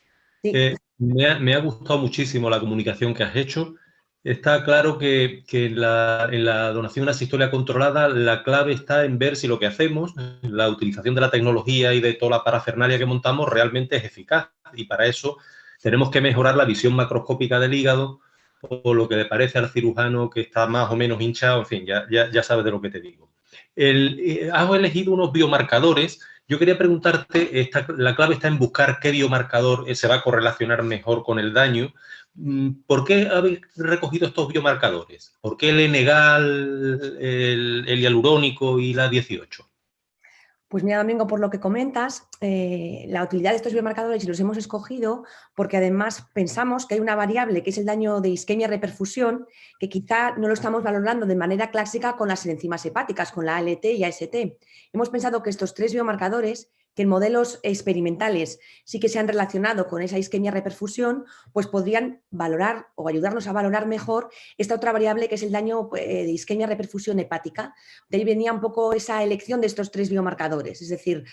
Sí. Me ha gustado muchísimo la comunicación que has hecho. Está claro que en la donación asistolia controlada la clave está en ver si lo que hacemos, la utilización de la tecnología y de toda la parafernalia que montamos realmente es eficaz. Y para eso tenemos que mejorar la visión macroscópica del hígado, o lo que le parece al cirujano que está más o menos hinchado. En fin, ya sabes de lo que te digo. Has elegido unos biomarcadores. Yo quería preguntarte, la clave está en buscar qué biomarcador se va a correlacionar mejor con el daño. ¿Por qué habéis recogido estos biomarcadores? ¿Por qué el ENEGAL, el hialurónico y la 18? Pues mira, Domingo, por lo que comentas, la utilidad de estos biomarcadores los hemos escogido porque además pensamos que hay una variable que es el daño de isquemia-reperfusión que quizá no lo estamos valorando de manera clásica con las enzimas hepáticas, con la ALT y AST. Hemos pensado que estos 3 biomarcadores que en modelos experimentales sí que se han relacionado con esa isquemia-reperfusión, pues podrían valorar o ayudarnos a valorar mejor esta otra variable que es el daño de isquemia-reperfusión hepática. De ahí venía un poco esa elección de estos 3 biomarcadores. Es decir,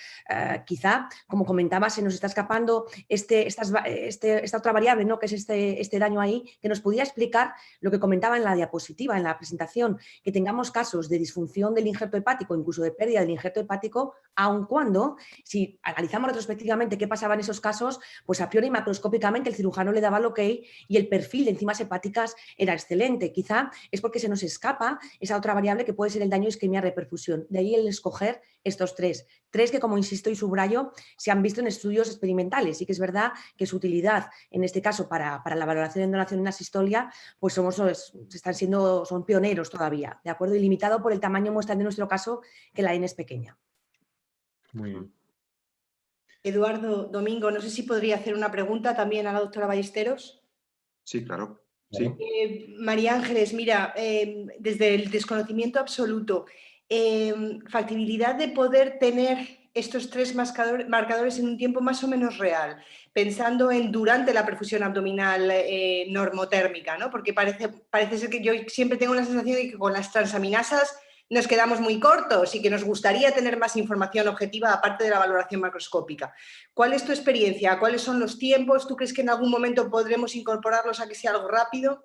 quizá, como comentaba, se nos está escapando esta otra variable, ¿no? Que es este daño ahí, que nos podía explicar lo que comentaba en la diapositiva, en la presentación, que tengamos casos de disfunción del injerto hepático, incluso de pérdida del injerto hepático, aun cuando, si analizamos retrospectivamente qué pasaba en esos casos, pues a priori macroscópicamente el cirujano le daba el ok y el perfil de enzimas hepáticas era excelente. Quizá es porque se nos escapa esa otra variable que puede ser el daño isquemia-reperfusión. De ahí el escoger estos 3 que, como insisto y subrayo, se han visto en estudios experimentales. Y que es verdad que su utilidad, en este caso para la valoración en donación en asistolia, pues son pioneros todavía, ¿de acuerdo? Y limitado por el tamaño muestral de nuestro caso, que la N es pequeña. Muy bien. Eduardo, Domingo, no sé si podría hacer una pregunta también a la doctora Ballesteros. Sí, claro. Sí. María Ángeles, mira, desde el desconocimiento absoluto, factibilidad de poder tener estos 3 marcadores en un tiempo más o menos real, pensando en durante la perfusión abdominal normotérmica, ¿no? Porque parece ser que yo siempre tengo la sensación de que con las transaminasas nos quedamos muy cortos y que nos gustaría tener más información objetiva aparte de la valoración macroscópica. ¿Cuál es tu experiencia? ¿Cuáles son los tiempos? ¿Tú crees que en algún momento podremos incorporarlos a que sea algo rápido?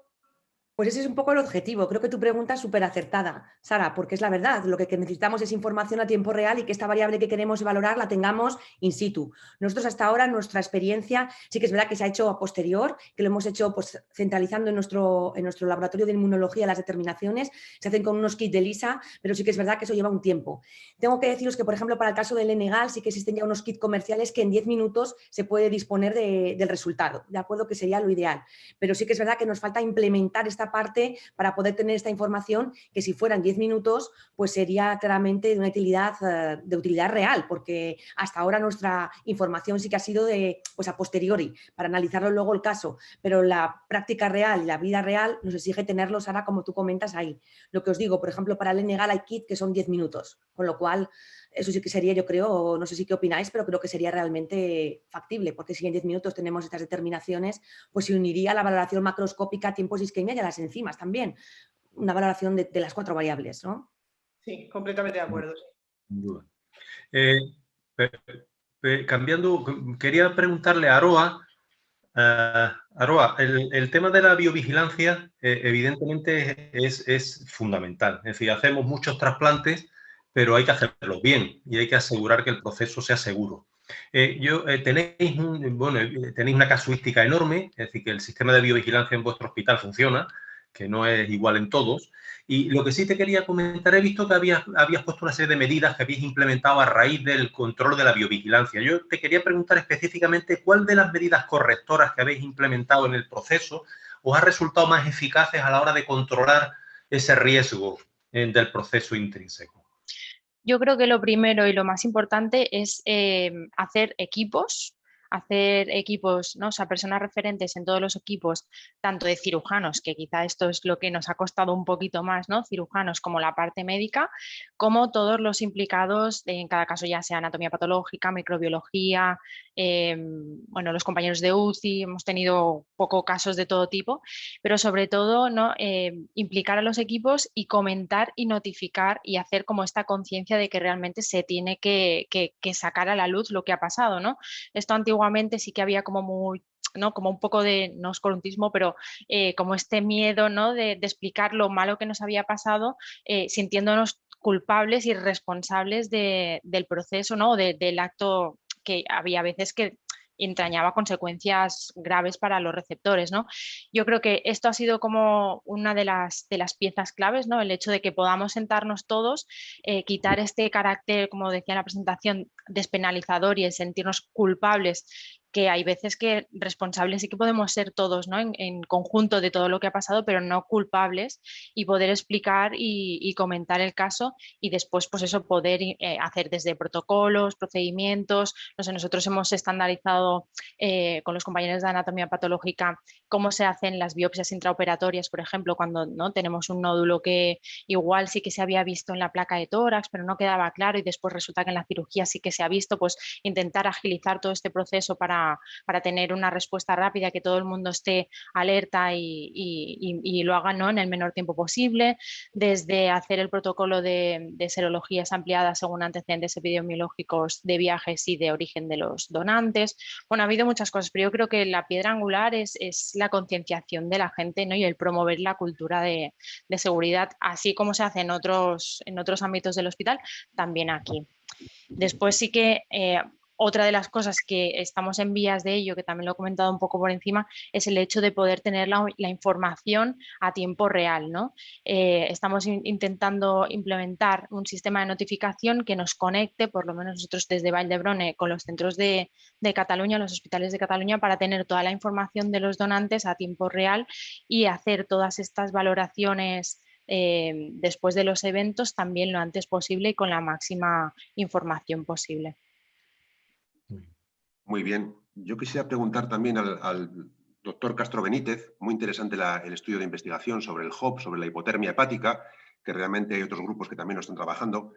Pues ese es un poco el objetivo. Creo que tu pregunta es súper acertada, Sara, porque es la verdad. Lo que necesitamos es información a tiempo real y que esta variable que queremos valorar la tengamos in situ. Nosotros hasta ahora, nuestra experiencia, sí que es verdad que se ha hecho a posterior, que lo hemos hecho pues, centralizando en nuestro laboratorio de inmunología las determinaciones, se hacen con unos kits de ELISA, pero sí que es verdad que eso lleva un tiempo. Tengo que deciros que, por ejemplo, para el caso del N-gal sí que existen ya unos kits comerciales que en 10 minutos se puede disponer del resultado, ¿de acuerdo? Que sería lo ideal. Pero sí que es verdad que nos falta implementar esta parte para poder tener esta información que si fueran 10 minutos pues sería claramente de una utilidad real, porque hasta ahora nuestra información sí que ha sido pues a posteriori, para analizarlo luego el caso, pero la práctica real y la vida real nos exige tenerlos ahora, como tú comentas, ahí. Lo que os digo, por ejemplo, para el N-gal hay kit que son 10 minutos, con lo cual eso sí que sería, yo creo, no sé si qué opináis, pero creo que sería realmente factible, porque si en 10 minutos tenemos estas determinaciones, pues se uniría la valoración macroscópica a tiempos de isquemia y a las enzimas también. Una valoración de las 4 variables, ¿no? Sí, completamente de acuerdo. Sin duda. Cambiando, quería preguntarle a Aroa, el tema de la biovigilancia evidentemente es fundamental. Es decir, hacemos muchos trasplantes, pero hay que hacerlos bien y hay que asegurar que el proceso sea seguro. Tenéis una casuística enorme, es decir, que el sistema de biovigilancia en vuestro hospital funciona, que no es igual en todos. Y lo que sí te quería comentar, he visto que habías puesto una serie de medidas que habéis implementado a raíz del control de la biovigilancia. Yo te quería preguntar específicamente cuál de las medidas correctoras que habéis implementado en el proceso os ha resultado más eficaces a la hora de controlar ese riesgo del proceso intrínseco. Yo creo que lo primero y lo más importante es hacer equipos, ¿no? O sea, personas referentes en todos los equipos, tanto de cirujanos, que quizá esto es lo que nos ha costado un poquito más, ¿no? Cirujanos como la parte médica, como todos los implicados en cada caso, ya sea anatomía patológica, microbiología, bueno, los compañeros de UCI, hemos tenido poco casos de todo tipo, pero sobre todo, ¿no? Implicar a los equipos y comentar y notificar y hacer como esta conciencia de que realmente se tiene que sacar a la luz lo que ha pasado, ¿no? Esto antiguamente sí que había como muy, ¿no? Como un poco de, no oscurantismo, pero como este miedo, ¿no? de explicar lo malo que nos había pasado, sintiéndonos culpables y responsables del proceso, ¿no? Del acto, que había veces que entrañaba consecuencias graves para los receptores, ¿no? Yo creo que esto ha sido como una de las piezas claves, ¿no? El hecho de que podamos sentarnos todos, quitar este carácter, como decía en la presentación, despenalizador y el sentirnos culpables, que hay veces que responsables sí que podemos ser todos, ¿no? En conjunto de todo lo que ha pasado, pero no culpables, y poder explicar y comentar el caso, y después pues eso, poder hacer desde protocolos, procedimientos. No sé, nosotros hemos estandarizado con los compañeros de anatomía patológica cómo se hacen las biopsias intraoperatorias, por ejemplo, cuando no tenemos un nódulo que igual sí que se había visto en la placa de tórax, pero no quedaba claro, y después resulta que en la cirugía sí que se ha visto, pues intentar agilizar todo este proceso para tener una respuesta rápida, que todo el mundo esté alerta y lo haga, ¿no?, en el menor tiempo posible, desde hacer el protocolo de serologías ampliadas según antecedentes epidemiológicos de viajes y de origen de los donantes. Bueno, ha habido muchas cosas, pero yo creo que la piedra angular es la concienciación de la gente, ¿no?, y el promover la cultura de seguridad, así como se hace en otros ámbitos del hospital, también aquí. Después sí que otra de las cosas que estamos en vías de ello, que también lo he comentado un poco por encima, es el hecho de poder tener la información a tiempo real, ¿no? Estamos intentando implementar un sistema de notificación que nos conecte, por lo menos nosotros desde Vall d'Hebron, con los centros de Cataluña, los hospitales de Cataluña, para tener toda la información de los donantes a tiempo real y hacer todas estas valoraciones después de los eventos también lo antes posible y con la máxima información posible. Muy bien. Yo quisiera preguntar también al doctor Castro Benítez, muy interesante el estudio de investigación sobre el HOP, sobre la hipotermia hepática, que realmente hay otros grupos que también lo están trabajando.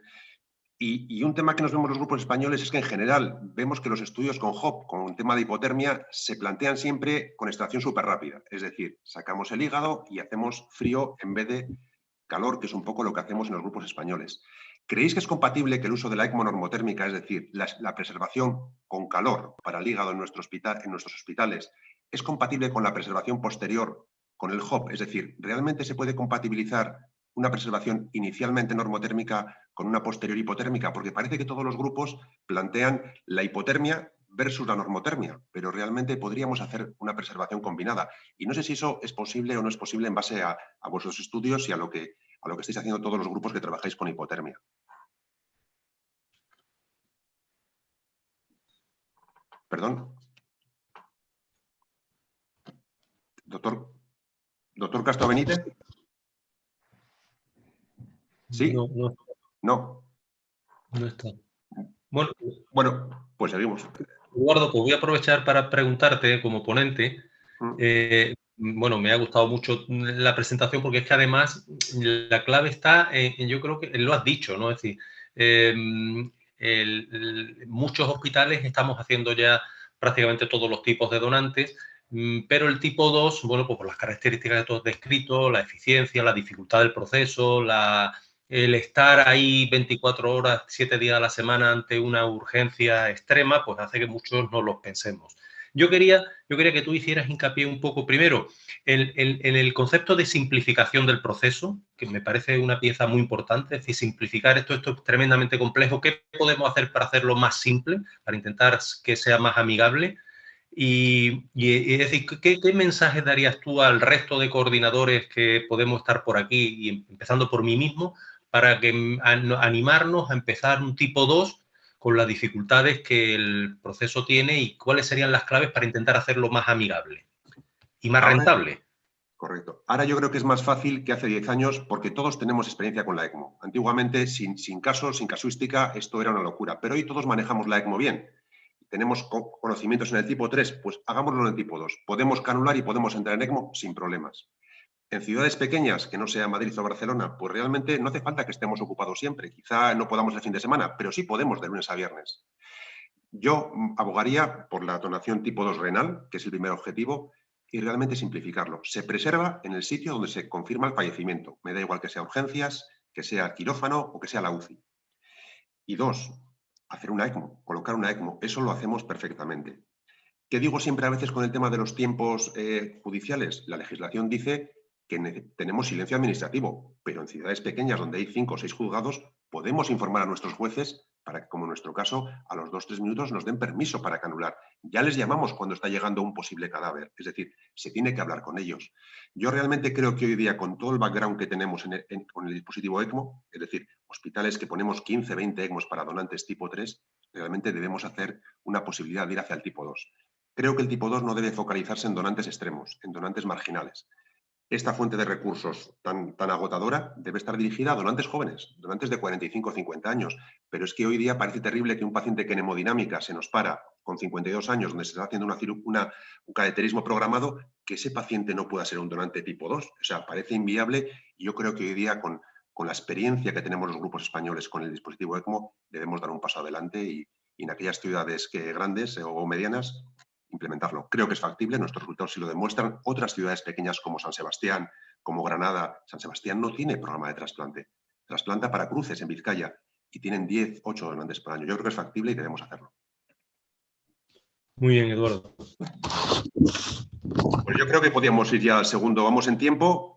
Y un tema que nos vemos los grupos españoles es que en general vemos que los estudios con HOP, con el tema de hipotermia, se plantean siempre con extracción súper rápida. Es decir, sacamos el hígado y hacemos frío en vez de calor, que es un poco lo que hacemos en los grupos españoles. ¿Creéis que es compatible que el uso de la ECMO normotérmica, es decir, la preservación con calor para el hígado en nuestros hospitales, es compatible con la preservación posterior con el HOP? Es decir, ¿realmente se puede compatibilizar una preservación inicialmente normotérmica con una posterior hipotérmica? Porque parece que todos los grupos plantean la hipotermia versus la normotermia, pero realmente podríamos hacer una preservación combinada. Y no sé si eso es posible o no es posible en base a vuestros estudios y a lo que estáis haciendo todos los grupos que trabajáis con hipotermia. ¿Perdón? ¿Doctor Castro Benítez? ¿Sí? No está. Bueno, pues seguimos. Eduardo, pues voy a aprovechar para preguntarte como ponente. Bueno, me ha gustado mucho la presentación, porque es que además la clave está en, yo creo que lo has dicho, ¿no? Es decir, muchos hospitales estamos haciendo ya prácticamente todos los tipos de donantes, pero el tipo 2, bueno, pues por las características que tú has descrito, la eficiencia, la dificultad del proceso, el estar ahí 24 horas, 7 días a la semana ante una urgencia extrema, pues hace que muchos no los pensemos. Yo quería que tú hicieras hincapié un poco, primero, en el concepto de simplificación del proceso, que me parece una pieza muy importante, es decir, simplificar esto es tremendamente complejo. ¿Qué podemos hacer para hacerlo más simple, para intentar que sea más amigable? Y es decir, ¿qué mensaje darías tú al resto de coordinadores que podemos estar por aquí, y empezando por mí mismo, para que animarnos a empezar un tipo 2 con las dificultades que el proceso tiene, y cuáles serían las claves para intentar hacerlo más amigable y más rentable? Correcto. Ahora yo creo que es más fácil que hace 10 años, porque todos tenemos experiencia con la ECMO. Antiguamente, sin casuística, esto era una locura, pero hoy todos manejamos la ECMO bien. Tenemos conocimientos en el tipo 3, pues hagámoslo en el tipo 2. Podemos canular y podemos entrar en ECMO sin problemas. En ciudades pequeñas, que no sea Madrid o Barcelona, pues realmente no hace falta que estemos ocupados siempre. Quizá no podamos el fin de semana, pero sí podemos de lunes a viernes. Yo abogaría por la donación tipo 2 renal, que es el primer objetivo, y realmente simplificarlo. Se preserva en el sitio donde se confirma el fallecimiento. Me da igual que sea urgencias, que sea quirófano o que sea la UCI. Y 2, hacer una ECMO, colocar una ECMO. Eso lo hacemos perfectamente. ¿Qué digo siempre a veces con el tema de los tiempos judiciales? La legislación dice que tenemos silencio administrativo, pero en ciudades pequeñas donde hay 5 o 6 juzgados podemos informar a nuestros jueces para que, como en nuestro caso, a los 2 o 3 minutos nos den permiso para canular. Ya les llamamos cuando está llegando un posible cadáver, es decir, se tiene que hablar con ellos. Yo realmente creo que hoy día, con todo el background que tenemos con el dispositivo ECMO, es decir, hospitales que ponemos 15, 20 ECMOs para donantes tipo 3, realmente debemos hacer una posibilidad de ir hacia el tipo 2. Creo que el tipo 2 no debe focalizarse en donantes extremos, en donantes marginales. Esta fuente de recursos tan agotadora debe estar dirigida a donantes jóvenes, donantes de 45 o 50 años. Pero es que hoy día parece terrible que un paciente que en hemodinámica se nos para con 52 años, donde se está haciendo un cateterismo programado, que ese paciente no pueda ser un donante tipo 2. O sea, parece inviable, y yo creo que hoy día con la experiencia que tenemos los grupos españoles con el dispositivo ECMO, debemos dar un paso adelante y en aquellas ciudades grandes o medianas implementarlo. Creo que es factible, nuestros resultados sí lo demuestran. Otras ciudades pequeñas como San Sebastián, como Granada, San Sebastián no tiene programa de trasplante. Trasplanta para cruces en Vizcaya y tienen 10, 8 donantes por año. Yo creo que es factible y debemos hacerlo. Muy bien, Eduardo. Pues yo creo que podíamos ir ya al segundo. Vamos en tiempo,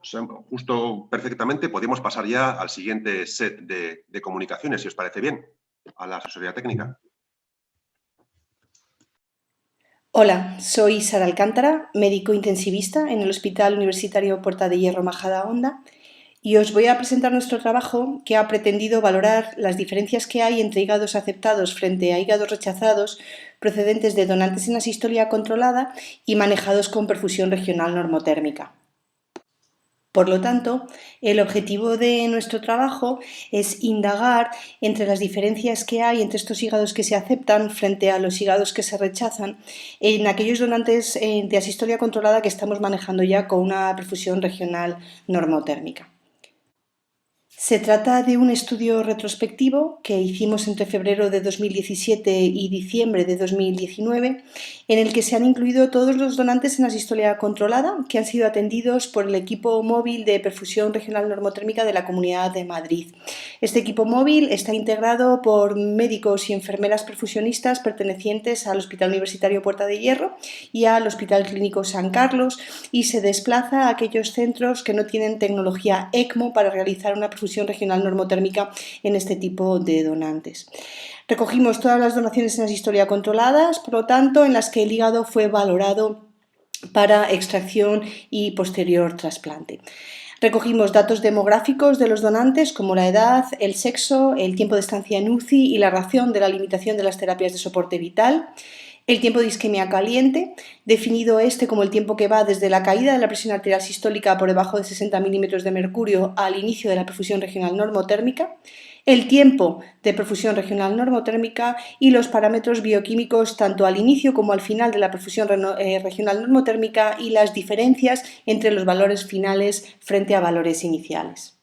justo perfectamente. Podríamos pasar ya al siguiente set de comunicaciones, si os parece bien, a la asesoría técnica. Hola, soy Sara Alcántara, médico intensivista en el Hospital Universitario Puerta de Hierro Majadahonda, y os voy a presentar nuestro trabajo que ha pretendido valorar las diferencias que hay entre hígados aceptados frente a hígados rechazados procedentes de donantes en asistolia controlada y manejados con perfusión regional normotérmica. Por lo tanto, el objetivo de nuestro trabajo es indagar entre las diferencias que hay entre estos hígados que se aceptan frente a los hígados que se rechazan en aquellos donantes de asistolia controlada que estamos manejando ya con una perfusión regional normotérmica. Se trata de un estudio retrospectivo que hicimos entre febrero de 2017 y diciembre de 2019, en el que se han incluido todos los donantes en asistolia controlada que han sido atendidos por el equipo móvil de perfusión regional normotérmica de la Comunidad de Madrid. Este equipo móvil está integrado por médicos y enfermeras perfusionistas pertenecientes al Hospital Universitario Puerta de Hierro y al Hospital Clínico San Carlos, y se desplaza a aquellos centros que no tienen tecnología ECMO para realizar una perfusión regional normotérmica en este tipo de donantes. Recogimos todas las donaciones en asistolia controladas, por lo tanto, en las que el hígado fue valorado para extracción y posterior trasplante. Recogimos datos demográficos de los donantes como la edad, el sexo, el tiempo de estancia en UCI y la razón de la limitación de las terapias de soporte vital. El tiempo de isquemia caliente, definido como el tiempo que va desde la caída de la presión arterial sistólica por debajo de 60 milímetros de mercurio al inicio de la perfusión regional normotérmica, el tiempo de perfusión regional normotérmica y los parámetros bioquímicos tanto al inicio como al final de la perfusión regional normotérmica y las diferencias entre los valores finales frente a valores iniciales.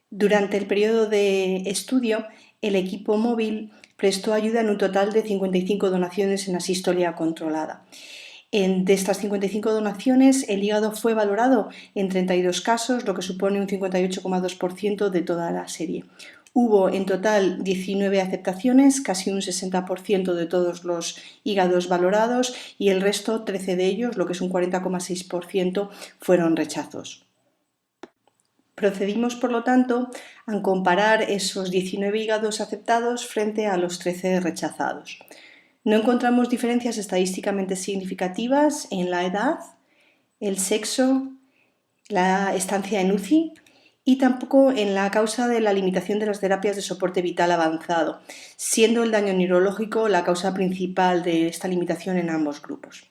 Durante el periodo de estudio, el equipo móvil prestó ayuda en un total de 55 donaciones en asistolia controlada. De estas 55 donaciones, el hígado fue valorado en 32 casos, lo que supone un 58,2% de toda la serie. Hubo en total 19 aceptaciones, casi un 60% de todos los hígados valorados, y el resto, 13 de ellos, lo que es un 40,6%, fueron rechazos. Procedimos, por lo tanto, a comparar esos 19 hígados aceptados frente a los 13 rechazados. No encontramos diferencias estadísticamente significativas en la edad, el sexo, la estancia en UCI y tampoco en la causa de la limitación de las terapias de soporte vital avanzado, siendo el daño neurológico la causa principal de esta limitación en ambos grupos.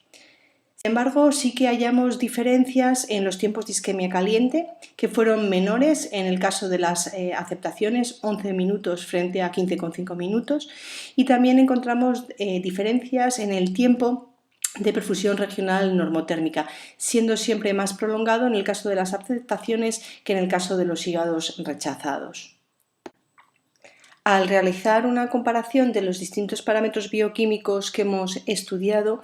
Sin embargo, sí que hallamos diferencias en los tiempos de isquemia caliente, que fueron menores en el caso de las aceptaciones, 11 minutos frente a 15,5 minutos, y también encontramos diferencias en el tiempo de perfusión regional normotérmica, siendo siempre más prolongado en el caso de las aceptaciones que en el caso de los hígados rechazados. Al realizar una comparación de los distintos parámetros bioquímicos que hemos estudiado,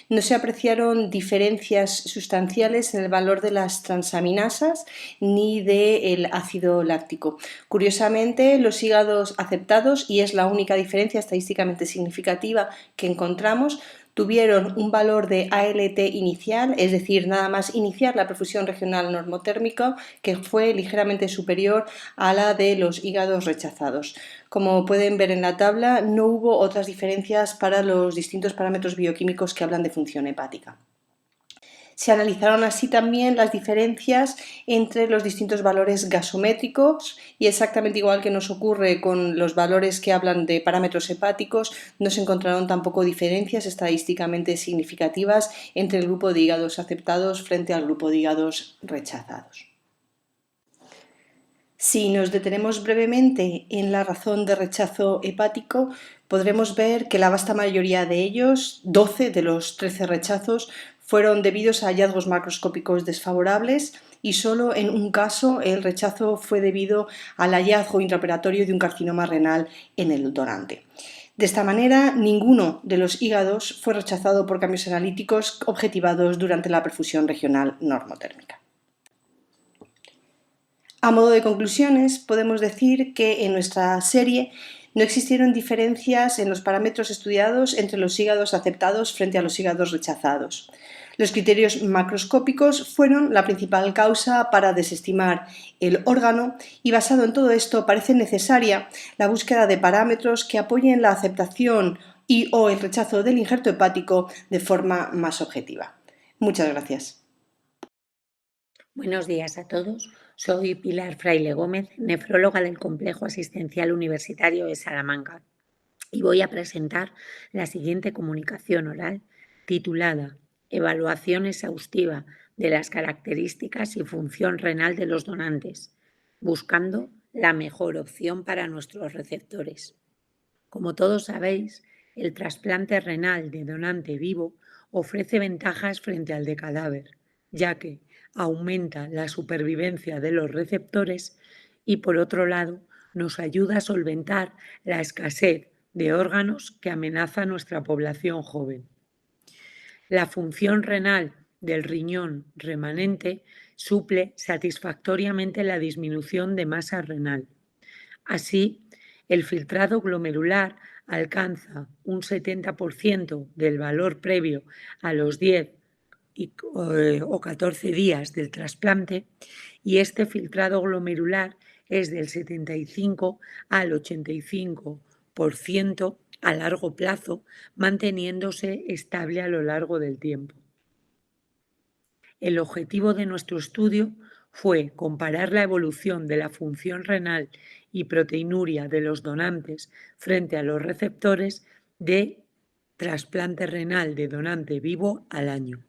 no se apreciaron diferencias sustanciales en el valor de las transaminasas ni del ácido láctico. Curiosamente, los hígados aceptados, y es la única diferencia estadísticamente significativa que encontramos, tuvieron un valor de ALT inicial, es decir, nada más iniciar la perfusión regional normotérmica, que fue ligeramente superior a la de los hígados rechazados. Como pueden ver en la tabla, no hubo otras diferencias para los distintos parámetros bioquímicos que hablan de función hepática. Se analizaron así también las diferencias entre los distintos valores gasométricos y exactamente igual que nos ocurre con los valores que hablan de parámetros hepáticos, no se encontraron tampoco diferencias estadísticamente significativas entre el grupo de hígados aceptados frente al grupo de hígados rechazados. Si nos detenemos brevemente en la razón de rechazo hepático, podremos ver que la vasta mayoría de ellos, 12 de los 13 rechazos, fueron debidos a hallazgos macroscópicos desfavorables y solo en un caso el rechazo fue debido al hallazgo intraoperatorio de un carcinoma renal en el donante. De esta manera, ninguno de los hígados fue rechazado por cambios analíticos objetivados durante la perfusión regional normotérmica. A modo de conclusiones, podemos decir que en nuestra serie no existieron diferencias en los parámetros estudiados entre los hígados aceptados frente a los hígados rechazados. Los criterios macroscópicos fueron la principal causa para desestimar el órgano y basado en todo esto parece necesaria la búsqueda de parámetros que apoyen la aceptación y/o el rechazo del injerto hepático de forma más objetiva. Muchas gracias. Buenos días a todos. Soy Pilar Fraile Gómez, nefróloga del Complejo Asistencial Universitario de Salamanca, y voy a presentar la siguiente comunicación oral titulada Evaluación exhaustiva de las características y función renal de los donantes, buscando la mejor opción para nuestros receptores. Como todos sabéis, el trasplante renal de donante vivo ofrece ventajas frente al de cadáver, ya que aumenta la supervivencia de los receptores y, por otro lado, nos ayuda a solventar la escasez de órganos que amenaza nuestra población joven. La función renal del riñón remanente suple satisfactoriamente la disminución de masa renal. Así, el filtrado glomerular alcanza un 70% del valor previo a los 10 o 14 días del trasplante, y este filtrado glomerular es del 75 al 85% a largo plazo, manteniéndose estable a lo largo del tiempo. El objetivo de nuestro estudio fue comparar la evolución de la función renal y proteinuria de los donantes frente a los receptores de trasplante renal de donante vivo al año.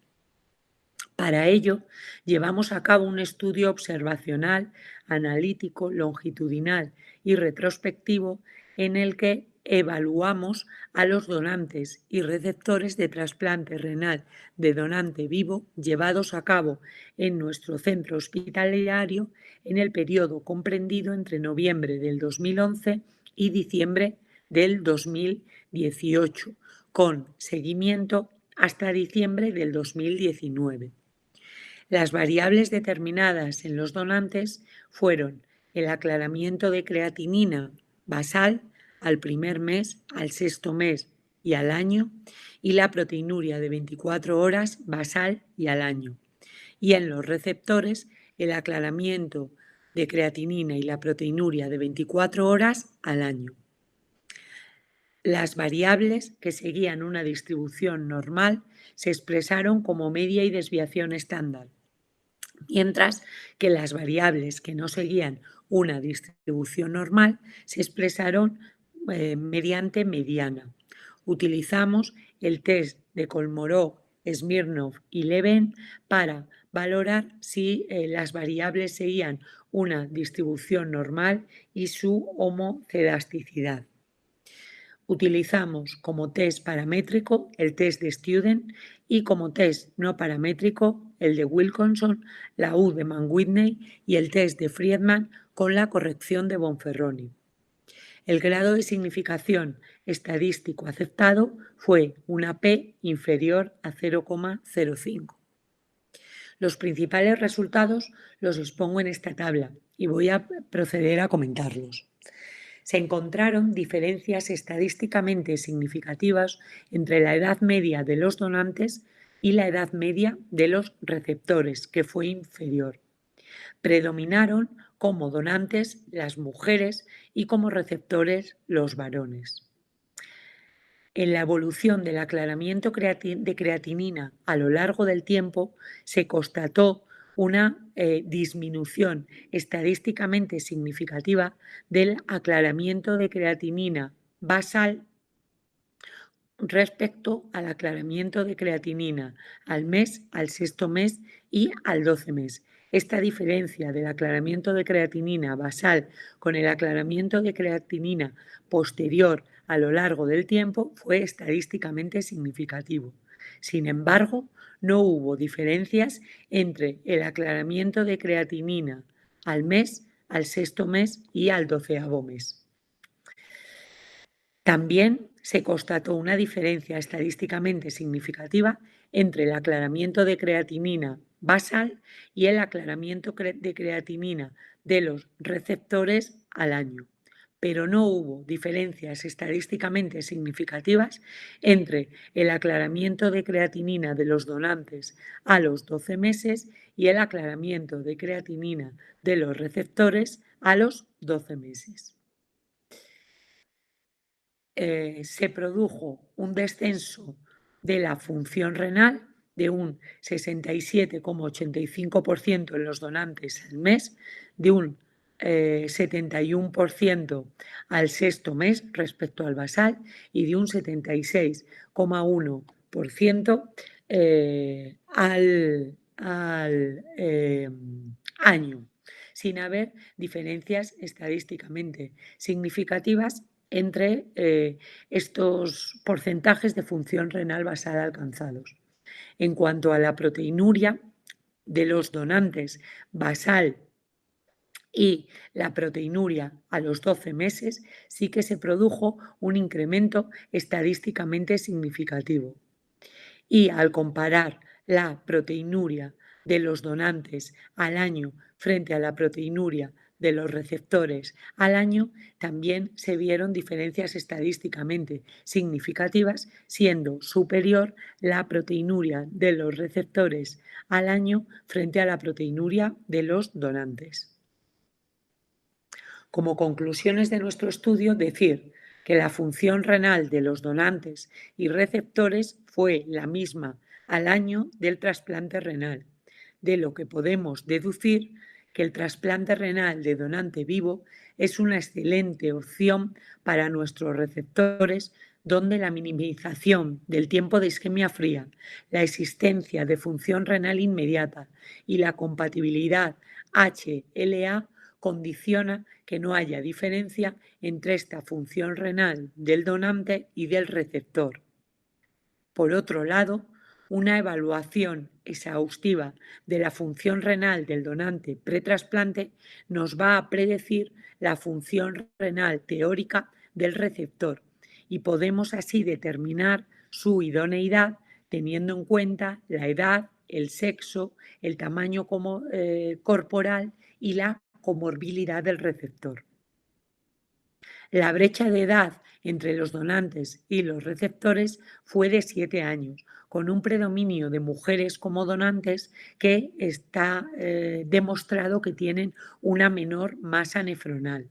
Para ello, llevamos a cabo un estudio observacional, analítico, longitudinal y retrospectivo en el que evaluamos a los donantes y receptores de trasplante renal de donante vivo llevados a cabo en nuestro centro hospitalario en el periodo comprendido entre noviembre del 2011 y diciembre del 2018, con seguimiento hasta diciembre del 2019. Las variables determinadas en los donantes fueron el aclaramiento de creatinina basal al primer mes, al sexto mes y al año, y la proteinuria de 24 horas basal y al año. Y en los receptores, el aclaramiento de creatinina y la proteinuria de 24 horas al año. Las variables que seguían una distribución normal se expresaron como media y desviación estándar, mientras que las variables que no seguían una distribución normal se expresaron mediante mediana. Utilizamos el test de Kolmorov, Smirnov y Leven para valorar si las variables seguían una distribución normal y su homocedasticidad. Utilizamos como test paramétrico el test de Student y como test no paramétrico el de Wilkinson, la U de Mann-Whitney y el test de Friedman con la corrección de Bonferroni. El grado de significación estadístico aceptado fue una P inferior a 0,05. Los principales resultados los expongo en esta tabla y voy a proceder a comentarlos. Se encontraron diferencias estadísticamente significativas entre la edad media de los donantes y la edad media de los receptores, que fue inferior. Predominaron como donantes las mujeres y como receptores los varones. En la evolución del aclaramiento de creatinina a lo largo del tiempo se constató una disminución estadísticamente significativa del aclaramiento de creatinina basal respecto al aclaramiento de creatinina al mes, al sexto mes y al 12 mes. Esta diferencia del aclaramiento de creatinina basal con el aclaramiento de creatinina posterior a lo largo del tiempo fue estadísticamente significativo. Sin embargo, no hubo diferencias entre el aclaramiento de creatinina al mes, al sexto mes y al 12º mes. También se constató una diferencia estadísticamente significativa entre el aclaramiento de creatinina basal y el aclaramiento de creatinina de los receptores al año, pero no hubo diferencias estadísticamente significativas entre el aclaramiento de creatinina de los donantes a los 12 meses y el aclaramiento de creatinina de los receptores a los 12 meses. Se produjo un descenso de la función renal de un 67,85% en los donantes al mes, de un 71% al sexto mes respecto al basal y de un 76,1% al año, sin haber diferencias estadísticamente significativas entre estos porcentajes de función renal basal alcanzados. En cuanto a la proteinuria de los donantes basal y la proteinuria a los 12 meses, sí que se produjo un incremento estadísticamente significativo. Y al comparar la proteinuria de los donantes al año frente a la proteinuria de los receptores al año, también se vieron diferencias estadísticamente significativas, siendo superior la proteinuria de los receptores al año frente a la proteinuria de los donantes. Como conclusiones de nuestro estudio, decir que la función renal de los donantes y receptores fue la misma al año del trasplante renal, de lo que podemos deducir que el trasplante renal de donante vivo es una excelente opción para nuestros receptores, donde la minimización del tiempo de isquemia fría, la existencia de función renal inmediata y la compatibilidad HLA condiciona que no haya diferencia entre esta función renal del donante y del receptor. Por otro lado, una evaluación exhaustiva de la función renal del donante pretrasplante nos va a predecir la función renal teórica del receptor y podemos así determinar su idoneidad teniendo en cuenta la edad, el sexo, el tamaño corporal y la comorbilidad del receptor. La brecha de edad entre los donantes y los receptores fue de 7 años, con un predominio de mujeres como donantes que está demostrado que tienen una menor masa nefronal.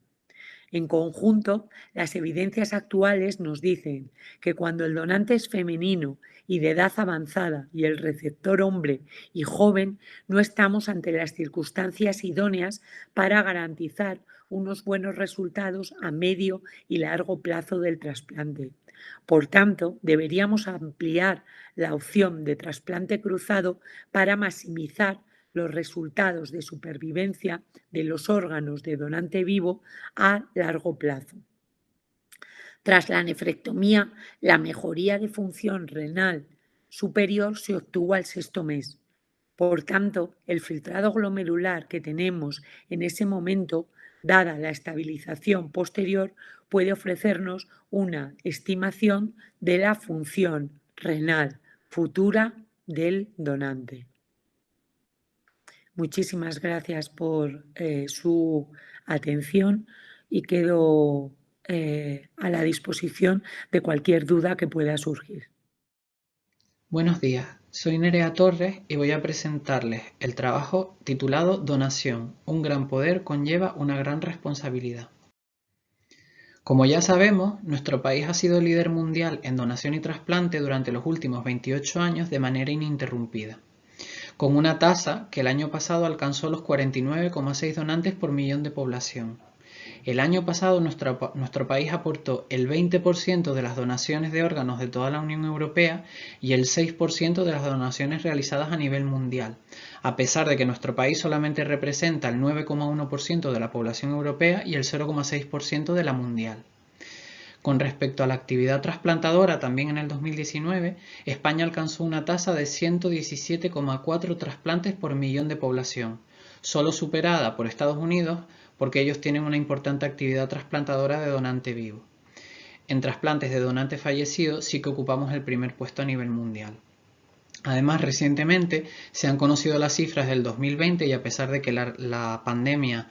En conjunto, las evidencias actuales nos dicen que cuando el donante es femenino y de edad avanzada y el receptor hombre y joven, no estamos ante las circunstancias idóneas para garantizar unos buenos resultados a medio y largo plazo del trasplante. Por tanto, deberíamos ampliar la opción de trasplante cruzado para maximizar los resultados de supervivencia de los órganos de donante vivo a largo plazo. Tras la nefrectomía, la mejoría de función renal superior se obtuvo al 6º mes. Por tanto, el filtrado glomerular que tenemos en ese momento, dada la estabilización posterior, puede ofrecernos una estimación de la función renal futura del donante. Muchísimas gracias por su atención y quedo a la disposición de cualquier duda que pueda surgir. Buenos días, soy Nerea Torres y voy a presentarles el trabajo titulado Donación, un gran poder conlleva una gran responsabilidad. Como ya sabemos, nuestro país ha sido líder mundial en donación y trasplante durante los últimos 28 años de manera ininterrumpida, con una tasa que el año pasado alcanzó los 49,6 donantes por millón de población. El año pasado nuestro país aportó el 20% de las donaciones de órganos de toda la Unión Europea y el 6% de las donaciones realizadas a nivel mundial, a pesar de que nuestro país solamente representa el 9,1% de la población europea y el 0,6% de la mundial. Con respecto a la actividad trasplantadora, también en el 2019, España alcanzó una tasa de 117,4 trasplantes por millón de población, solo superada por Estados Unidos, porque ellos tienen una importante actividad trasplantadora de donante vivo. En trasplantes de donante fallecido sí que ocupamos el primer puesto a nivel mundial. Además, recientemente se han conocido las cifras del 2020 y a pesar de que la pandemia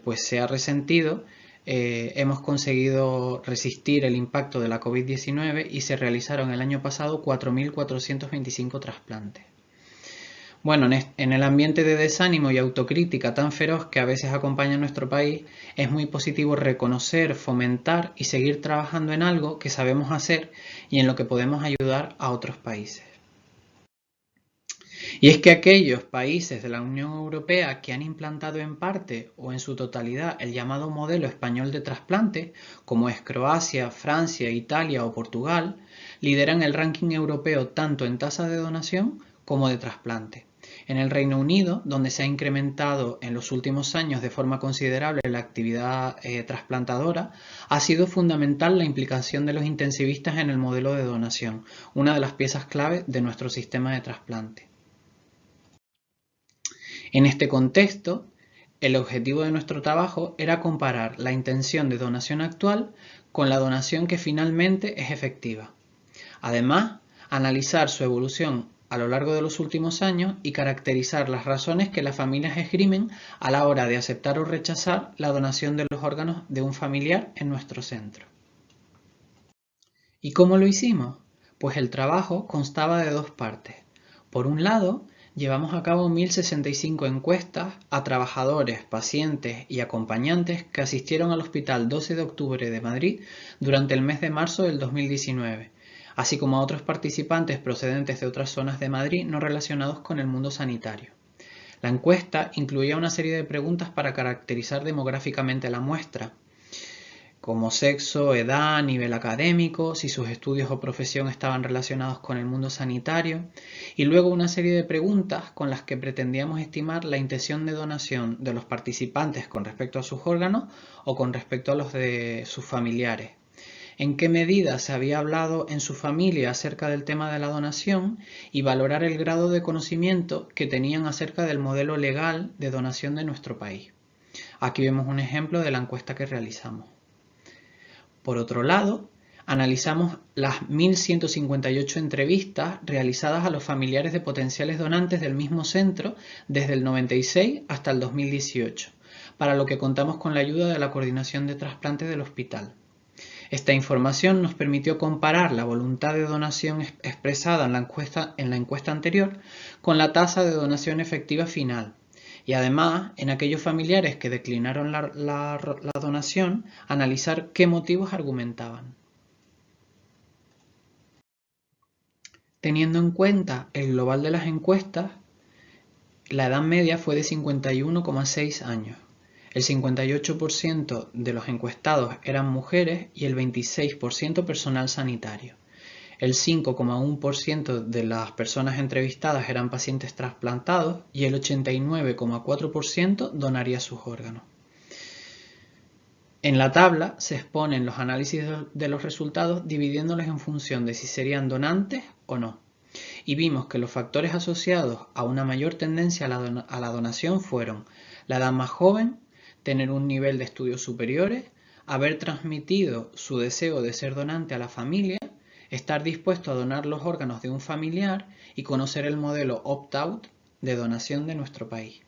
pues se ha resentido, hemos conseguido resistir el impacto de la COVID-19 y se realizaron el año pasado 4.425 trasplantes. Bueno, en el ambiente de desánimo y autocrítica tan feroz que a veces acompaña a nuestro país, es muy positivo reconocer, fomentar y seguir trabajando en algo que sabemos hacer y en lo que podemos ayudar a otros países. Y es que aquellos países de la Unión Europea que han implantado en parte o en su totalidad el llamado modelo español de trasplante, como es Croacia, Francia, Italia o Portugal, lideran el ranking europeo tanto en tasa de donación como de trasplante. En el Reino Unido, donde se ha incrementado en los últimos años de forma considerable la actividad trasplantadora, ha sido fundamental la implicación de los intensivistas en el modelo de donación, una de las piezas clave de nuestro sistema de trasplante. En este contexto, el objetivo de nuestro trabajo era comparar la intención de donación actual con la donación que finalmente es efectiva. Además, analizar su evolución a lo largo de los últimos años y caracterizar las razones que las familias esgrimen a la hora de aceptar o rechazar la donación de los órganos de un familiar en nuestro centro. ¿Y cómo lo hicimos? Pues el trabajo constaba de dos partes. Por un lado, llevamos a cabo 1.065 encuestas a trabajadores, pacientes y acompañantes que asistieron al Hospital 12 de Octubre de Madrid durante el mes de marzo del 2019, así como a otros participantes procedentes de otras zonas de Madrid no relacionados con el mundo sanitario. La encuesta incluía una serie de preguntas para caracterizar demográficamente la muestra, como sexo, edad, nivel académico, si sus estudios o profesión estaban relacionados con el mundo sanitario, y luego una serie de preguntas con las que pretendíamos estimar la intención de donación de los participantes con respecto a sus órganos o con respecto a los de sus familiares. En qué medida se había hablado en su familia acerca del tema de la donación y valorar el grado de conocimiento que tenían acerca del modelo legal de donación de nuestro país. Aquí vemos un ejemplo de la encuesta que realizamos. Por otro lado, analizamos las 1.158 entrevistas realizadas a los familiares de potenciales donantes del mismo centro desde el 96 hasta el 2018, para lo que contamos con la ayuda de la Coordinación de Trasplantes del hospital. Esta información nos permitió comparar la voluntad de donación expresada en la encuesta anterior con la tasa de donación efectiva final y además, en aquellos familiares que declinaron la donación, analizar qué motivos argumentaban. Teniendo en cuenta el global de las encuestas, la edad media fue de 51,6 años. El 58% de los encuestados eran mujeres y el 26% personal sanitario. El 5,1% de las personas entrevistadas eran pacientes trasplantados y el 89,4% donaría sus órganos. En la tabla se exponen los análisis de los resultados dividiéndolos en función de si serían donantes o no. Y vimos que los factores asociados a una mayor tendencia a la donación fueron la edad más joven, tener un nivel de estudios superiores, haber transmitido su deseo de ser donante a la familia, estar dispuesto a donar los órganos de un familiar y conocer el modelo opt-out de donación de nuestro país.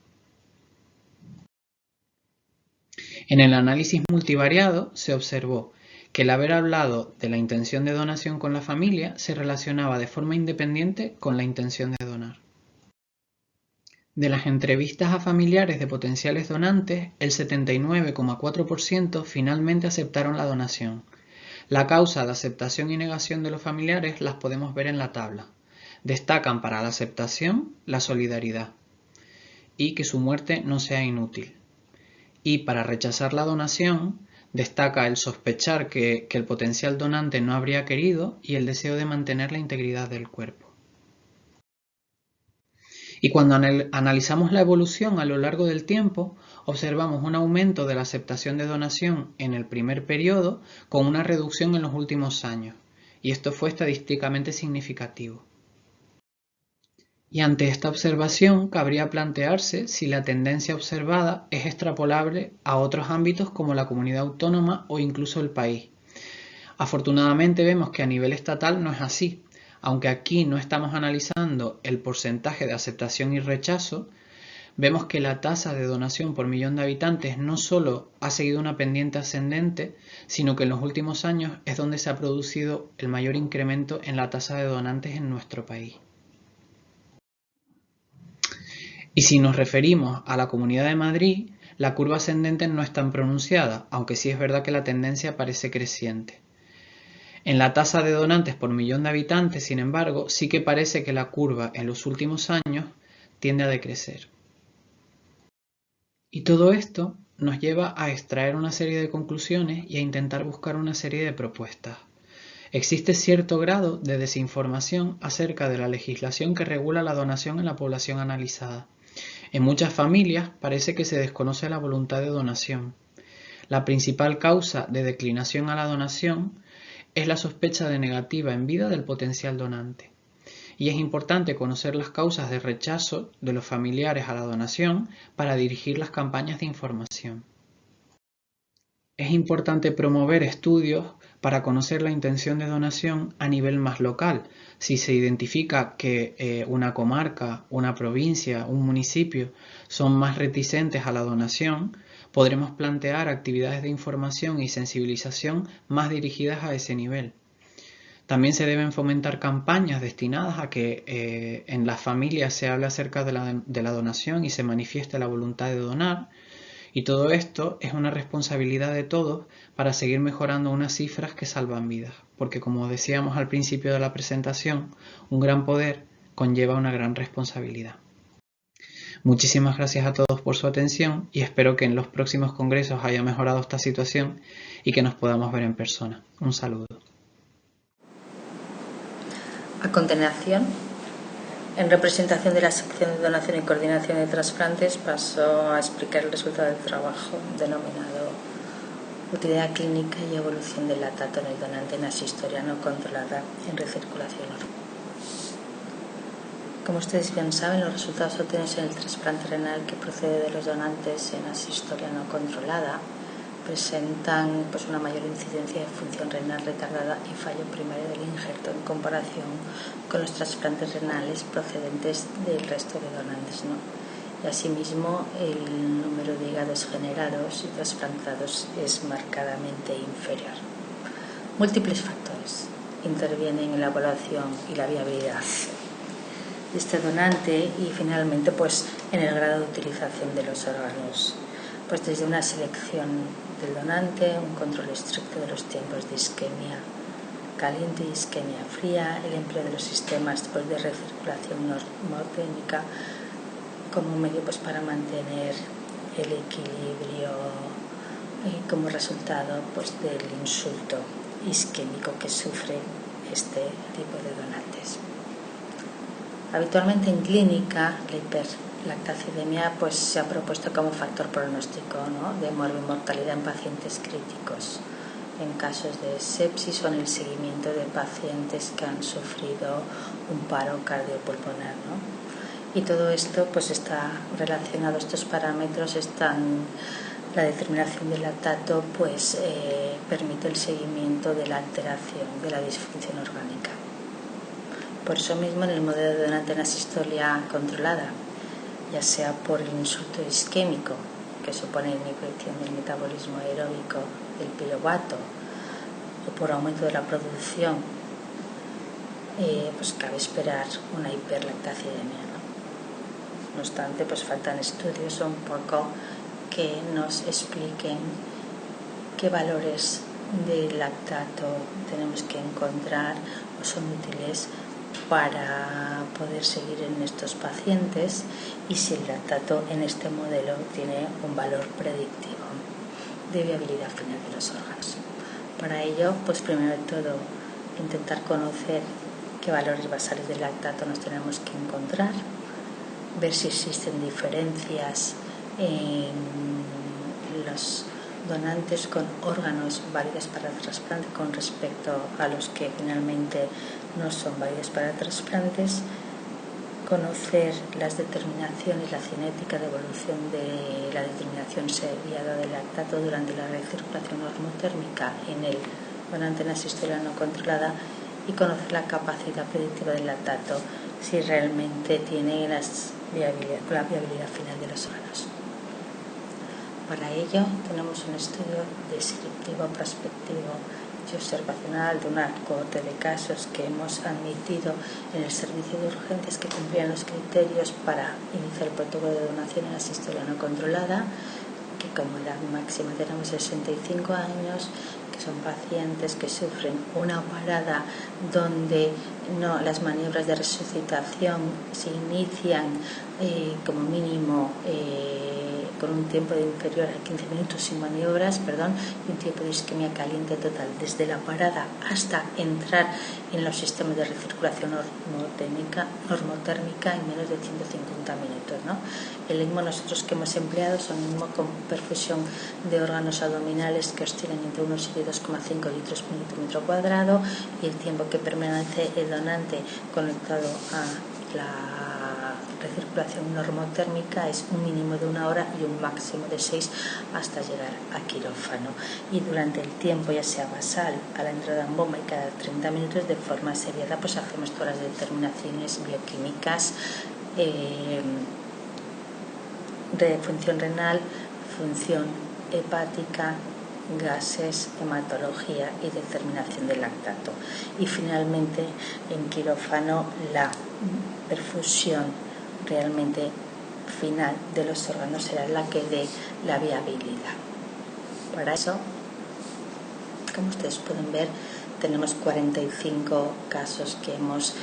En el análisis multivariado se observó que el haber hablado de la intención de donación con la familia se relacionaba de forma independiente con la intención de donar. De las entrevistas a familiares de potenciales donantes, el 79,4% finalmente aceptaron la donación. La causa de aceptación y negación de los familiares las podemos ver en la tabla. Destacan para la aceptación la solidaridad y que su muerte no sea inútil. Y para rechazar la donación, destaca el sospechar que el potencial donante no habría querido y el deseo de mantener la integridad del cuerpo. Y cuando analizamos la evolución a lo largo del tiempo, observamos un aumento de la aceptación de donación en el primer periodo con una reducción en los últimos años, y esto fue estadísticamente significativo. Y ante esta observación cabría plantearse si la tendencia observada es extrapolable a otros ámbitos como la comunidad autónoma o incluso el país. Afortunadamente vemos que a nivel estatal no es así. Aunque aquí no estamos analizando el porcentaje de aceptación y rechazo, vemos que la tasa de donación por millón de habitantes no solo ha seguido una pendiente ascendente, sino que en los últimos años es donde se ha producido el mayor incremento en la tasa de donantes en nuestro país. Y si nos referimos a la Comunidad de Madrid, la curva ascendente no es tan pronunciada, aunque sí es verdad que la tendencia parece creciente. En la tasa de donantes por millón de habitantes, sin embargo, sí que parece que la curva en los últimos años tiende a decrecer. Y todo esto nos lleva a extraer una serie de conclusiones y a intentar buscar una serie de propuestas. Existe cierto grado de desinformación acerca de la legislación que regula la donación en la población analizada. En muchas familias parece que se desconoce la voluntad de donación. La principal causa de declinación a la donación es la sospecha de negativa en vida del potencial donante. Y es importante conocer las causas de rechazo de los familiares a la donación para dirigir las campañas de información. Es importante promover estudios para conocer la intención de donación a nivel más local. Si se identifica que una comarca, una provincia, un municipio son más reticentes a la donación, podremos plantear actividades de información y sensibilización más dirigidas a ese nivel. También se deben fomentar campañas destinadas a que en las familias se hable acerca de la donación y se manifieste la voluntad de donar. Y todo esto es una responsabilidad de todos para seguir mejorando unas cifras que salvan vidas. Porque como decíamos al principio de la presentación, un gran poder conlleva una gran responsabilidad. Muchísimas gracias a todos por su atención y espero que en los próximos congresos haya mejorado esta situación y que nos podamos ver en persona. Un saludo. A continuación, en representación de la sección de donación y coordinación de trasplantes, paso a explicar el resultado del trabajo denominado Utilidad clínica y evolución del lactato en el donante en asistolia no controlada en recirculación oral. Como ustedes bien saben, los resultados obtenidos en el trasplante renal que procede de los donantes en asistolia no controlada presentan una mayor incidencia de función renal retardada y fallo primario del injerto en comparación con los trasplantes renales procedentes del resto de donantes, ¿no? Y asimismo el número de hígados generados y trasplantados es marcadamente inferior. Múltiples factores intervienen en la evaluación y la viabilidad de este donante y finalmente en el grado de utilización de los órganos. Desde una selección del donante, un control estricto de los tiempos de isquemia caliente y isquemia fría, el empleo de los sistemas de recirculación normotérmica como medio para mantener el equilibrio y como resultado del insulto isquémico que sufre este tipo de donantes. Habitualmente en clínica la hiperlactacidemia se ha propuesto como factor pronóstico, ¿no?, de morbimortalidad en pacientes críticos, en casos de sepsis o en el seguimiento de pacientes que han sufrido un paro cardiopulmonar, ¿no? Y todo esto está relacionado, estos parámetros la determinación del lactato permite el seguimiento de la alteración de la disfunción orgánica. Por eso mismo en el modelo de donante en asistolia controlada, ya sea por el insulto isquémico, que supone inhibición del metabolismo aeróbico del piruvato, o por aumento de la producción, cabe esperar una hiperlactacidemia, ¿no? No obstante, pues faltan estudios un poco que nos expliquen qué valores de lactato tenemos que encontrar o son útiles para poder seguir en estos pacientes y si el lactato en este modelo tiene un valor predictivo de viabilidad final de los órganos. Para ello, pues primero de todo, intentar conocer qué valores basales del lactato nos tenemos que encontrar, ver si existen diferencias en los donantes con órganos válidos para el trasplante con respecto a los que finalmente no son válidos para trasplantes, conocer las determinaciones, la cinética de evolución de la determinación seriada del lactato durante la recirculación normotérmica en el donante en asistolia no controlada y conocer la capacidad predictiva del lactato si realmente tiene la viabilidad final de los órganos. Para ello tenemos un estudio descriptivo, prospectivo y observacional de una cohorte de casos que hemos admitido en el servicio de urgencias que cumplían los criterios para iniciar el protocolo de donación en asistolia no controlada, que como edad máxima tenemos 65 años, que son pacientes que sufren una parada donde las maniobras de resucitación se inician como mínimo con un tiempo de inferior a 15 minutos sin maniobras, y un tiempo de isquemia caliente total desde la parada hasta entrar en los sistemas de recirculación normotérmica en menos de 150 minutos, ¿no? El ECMO nosotros que hemos empleado son un ECMO con perfusión de órganos abdominales que oscilan entre 1 y 2,5 litros por metro cuadrado y el tiempo que permanece el donante conectado a la recirculación normotérmica es un mínimo de 1 hora y un máximo de 6 hasta llegar a quirófano. Y durante el tiempo, ya sea basal, a la entrada en bomba y cada 30 minutos de forma seriada, pues hacemos todas las determinaciones bioquímicas de función renal, función hepática, gases, hematología y determinación del lactato. Y finalmente en quirófano la perfusión realmente final de los órganos será la que dé la viabilidad. Para eso, como ustedes pueden ver, tenemos 45 casos que hemos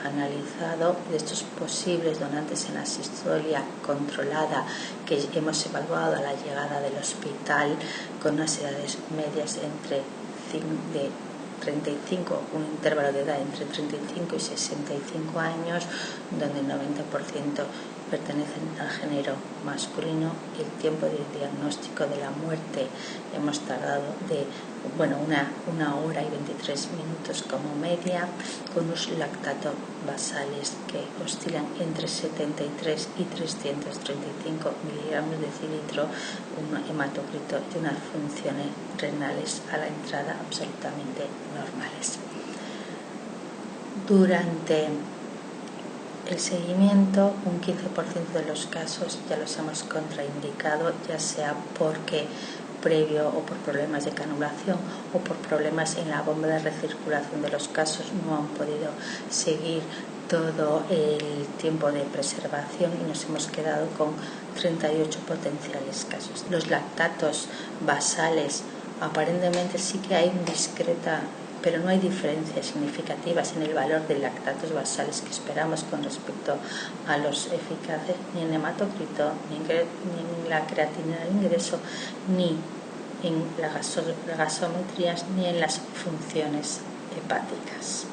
analizado de estos posibles donantes en asistolia controlada que hemos evaluado a la llegada del hospital con unas edades medias de 35, un intervalo de edad entre 35 y 65 años, donde el 90% pertenecen al género masculino y el tiempo de diagnóstico de la muerte hemos tardado de una hora y 23 minutos como media, con unos lactato basales que oscilan entre 73 y 335 miligramos de decilitro, un hematocrito y unas funciones renales a la entrada absolutamente normales. Durante el seguimiento, un 15% de los casos ya los hemos contraindicado, ya sea porque previo o por problemas de canulación o por problemas en la bomba de recirculación de los casos no han podido seguir todo el tiempo de preservación y nos hemos quedado con 38 potenciales casos. Los lactatos basales aparentemente sí que hay discreta, pero no hay diferencias significativas en el valor de lactatos basales que esperamos con respecto a los eficaces, ni en hematocrito, ni en la creatinina de ingreso, ni en las gasometrías, ni en las funciones hepáticas.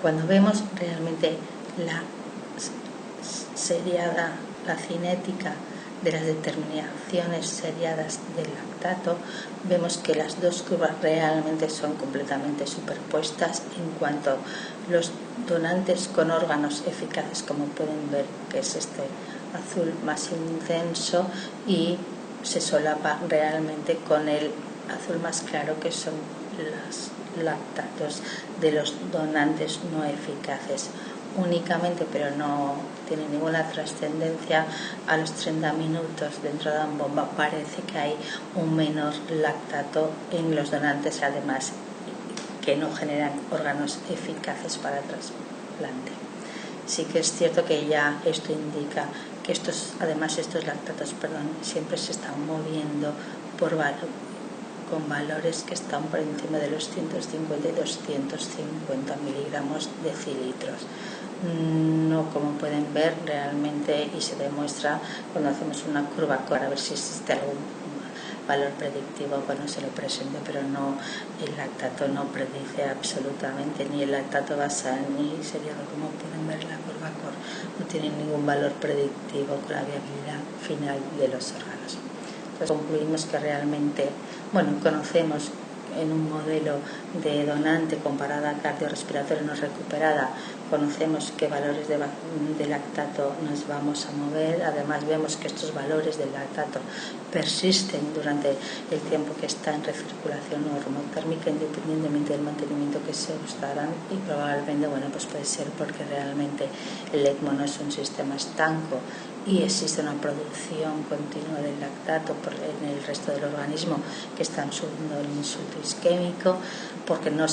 Cuando vemos realmente la cinética de las determinaciones seriadas del lactato, vemos que las dos curvas realmente son completamente superpuestas en cuanto a los donantes con órganos eficaces, como pueden ver, que es este azul más intenso, y se solapa realmente con el azul más claro, que son los lactatos de los donantes no eficaces. Únicamente, pero no tiene ninguna trascendencia, a los 30 minutos de entrada en bomba parece que hay un menor lactato en los donantes, además que no generan órganos eficaces para el trasplante. Sí que es cierto que ya esto indica que estos lactatos, siempre se están moviendo con valores que están por encima de los 150 y 250 miligramos decilitros. No, como pueden ver realmente, y se demuestra cuando hacemos una curva para ver si existe algún valor predictivo cuando se lo presenta, pero no, el lactato no predice absolutamente, ni el lactato basal ni seriado, como pueden ver la curva COR, no tiene ningún valor predictivo con la viabilidad final de los órganos. Entonces concluimos que realmente, conocemos en un modelo de donante comparada cardiorrespiratoria no recuperada, conocemos qué valores de lactato nos vamos a mover. Además vemos que estos valores del lactato persisten durante el tiempo que está en recirculación normotérmica, independientemente del mantenimiento que se os darán, y probablemente puede ser porque realmente el ECMO no es un sistema estanco y existe una producción continua del lactato en el resto del organismo que están sufriendo el insulto isquémico, porque no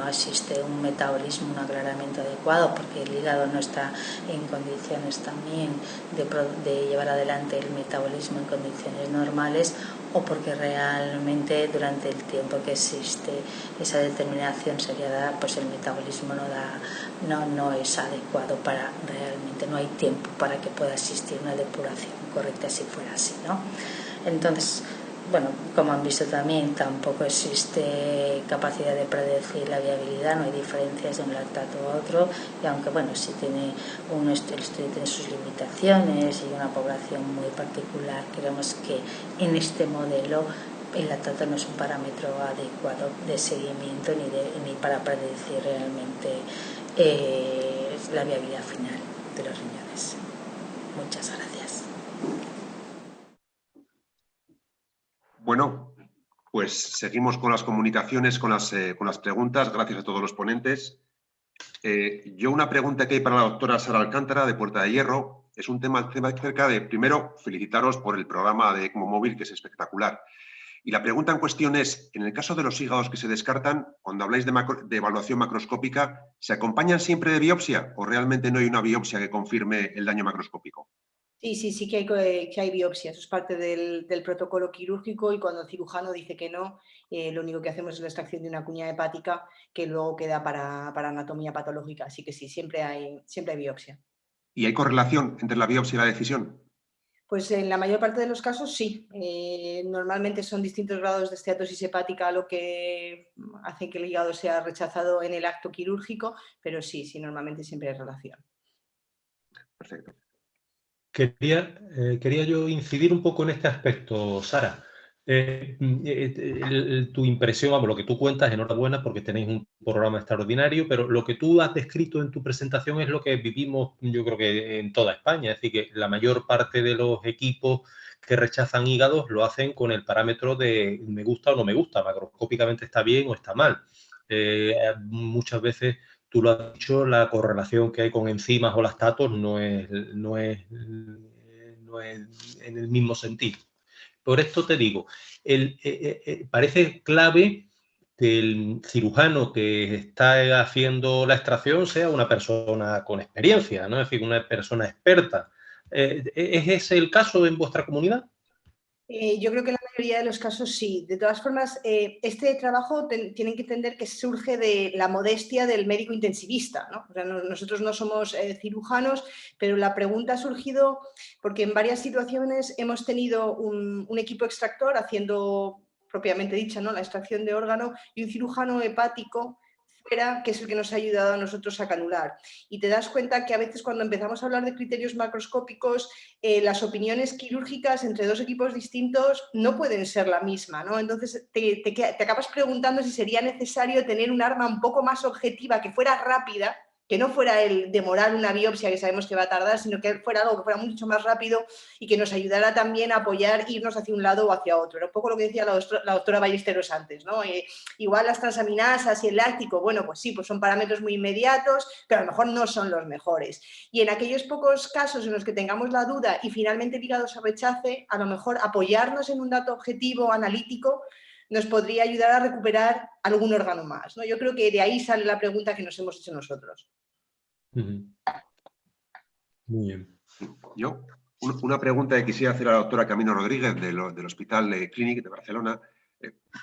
existe un metabolismo, un aclaramiento adecuado, porque el hígado no está en condiciones también de llevar adelante el metabolismo en condiciones normales, o porque realmente durante el tiempo que existe esa determinación seriada, el metabolismo no es adecuado para realmente, no hay tiempo para que pueda existir una depuración correcta si fuera así, ¿no? Entonces, como han visto también, tampoco existe capacidad de predecir la viabilidad, no hay diferencias de un lactato a otro, y aunque sí tiene el estudio tiene sus limitaciones y una población muy particular, creemos que en este modelo el lactato no es un parámetro adecuado de seguimiento ni para predecir realmente la viabilidad final de los riñones. Muchas gracias. Bueno, pues seguimos con las comunicaciones, con las preguntas. Gracias a todos los ponentes. Yo una pregunta que hay para la doctora Sara Alcántara, de Puerta de Hierro, es un tema acerca de, primero, felicitaros por el programa de ECMO móvil, que es espectacular. Y la pregunta en cuestión es, en el caso de los hígados que se descartan, cuando habláis de evaluación macroscópica, ¿se acompañan siempre de biopsia o realmente no hay una biopsia que confirme el daño macroscópico? Sí que hay biopsia, eso es parte del protocolo quirúrgico, y cuando el cirujano dice que no, lo único que hacemos es la extracción de una cuña hepática que luego queda para anatomía patológica, así que sí, siempre hay biopsia. ¿Y hay correlación entre la biopsia y la decisión? Pues en la mayor parte de los casos sí. Normalmente son distintos grados de esteatosis hepática lo que hace que el hígado sea rechazado en el acto quirúrgico, pero sí, normalmente siempre hay relación. Perfecto. Quería yo incidir un poco en este aspecto, Sara. Tu impresión, lo que tú cuentas, enhorabuena porque tenéis un programa extraordinario, pero lo que tú has descrito en tu presentación es lo que vivimos, yo creo que en toda España. Es decir, que la mayor parte de los equipos que rechazan hígados lo hacen con el parámetro de me gusta o no me gusta, macroscópicamente está bien o está mal. Muchas veces, tú lo has dicho, la correlación que hay con enzimas o lactatos no es en el mismo sentido. Por esto te digo, parece clave que el cirujano que está haciendo la extracción sea una persona con experiencia, ¿no? Es decir, una persona experta. ¿Es ese el caso en vuestra comunidad? Yo creo que en la mayoría de los casos sí. De todas formas, este trabajo tienen que entender que surge de la modestia del médico intensivista, ¿no? O sea, nosotros no somos cirujanos, pero la pregunta ha surgido porque en varias situaciones hemos tenido un equipo extractor haciendo, propiamente dicha, ¿no?, la extracción de órgano, y un cirujano hepático fuera, que es el que nos ha ayudado a nosotros a canular. Y te das cuenta que a veces cuando empezamos a hablar de criterios macroscópicos, las opiniones quirúrgicas entre dos equipos distintos no pueden ser la misma, ¿no? Entonces te acabas preguntando si sería necesario tener un arma un poco más objetiva, que fuera rápida, que no fuera el demorar una biopsia que sabemos que va a tardar, sino que fuera algo que fuera mucho más rápido y que nos ayudara también a apoyar, irnos hacia un lado o hacia otro. Era un poco lo que decía la doctora Ballesteros antes, ¿no? Igual las transaminasas y el láctico, bueno, pues sí, pues son parámetros muy inmediatos, pero a lo mejor no son los mejores. Y en aquellos pocos casos en los que tengamos la duda y finalmente el hígado se rechace, a lo mejor apoyarnos en un dato objetivo, analítico, nos podría ayudar a recuperar algún órgano más, ¿no? Yo creo que de ahí sale la pregunta que nos hemos hecho nosotros. Muy bien. Yo, una pregunta que quisiera hacer a la doctora Camino Rodríguez del Hospital Clínic de Barcelona.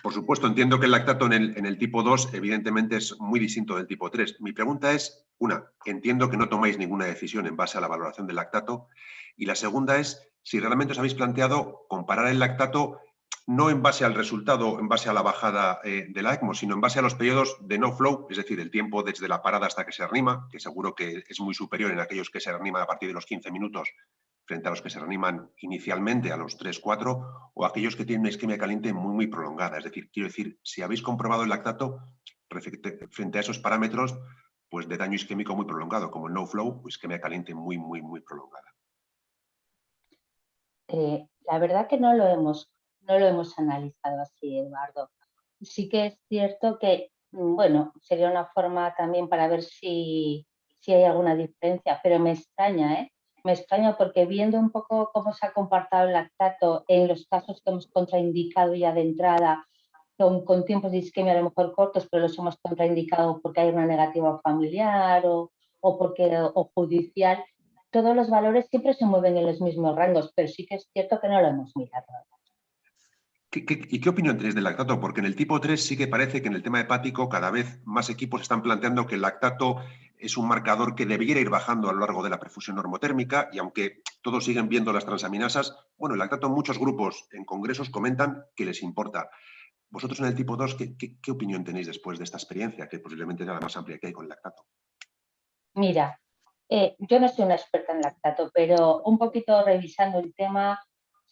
Por supuesto, entiendo que el lactato en el tipo 2 evidentemente es muy distinto del tipo 3. Mi pregunta es, entiendo que no tomáis ninguna decisión en base a la valoración del lactato. Y la segunda es, si realmente os habéis planteado comparar el lactato no en base al resultado, en base a la bajada de la ECMO, sino en base a los periodos de no flow, es decir, el tiempo desde la parada hasta que se reanima, que seguro que es muy superior en aquellos que se reaniman a partir de los 15 minutos frente a los que se reaniman inicialmente a los 3-4, o aquellos que tienen una isquemia caliente muy, muy prolongada. Es decir, quiero decir, si habéis comprobado el lactato frente a esos parámetros pues de daño isquémico muy prolongado, como el no flow o isquemia caliente muy, muy, muy prolongada. La verdad que no lo hemos analizado así, Eduardo. Sí que es cierto que, bueno, sería una forma también para ver si hay alguna diferencia, pero me extraña, ¿eh? Me extraña porque viendo un poco cómo se ha comportado el lactato en los casos que hemos contraindicado ya de entrada, con tiempos de isquemia a lo mejor cortos, pero los hemos contraindicado porque hay una negativa familiar o judicial, todos los valores siempre se mueven en los mismos rangos, pero sí que es cierto que no lo hemos mirado. ¿Y qué opinión tenéis del lactato? Porque en el tipo 3 sí que parece que en el tema hepático cada vez más equipos están planteando que el lactato es un marcador que debiera ir bajando a lo largo de la perfusión normotérmica, y aunque todos siguen viendo las transaminasas, bueno, el lactato en muchos grupos en congresos comentan que les importa. Vosotros en el tipo 2, ¿qué opinión tenéis después de esta experiencia, que posiblemente es la más amplia que hay con el lactato? Mira, yo no soy una experta en lactato, pero un poquito revisando el tema,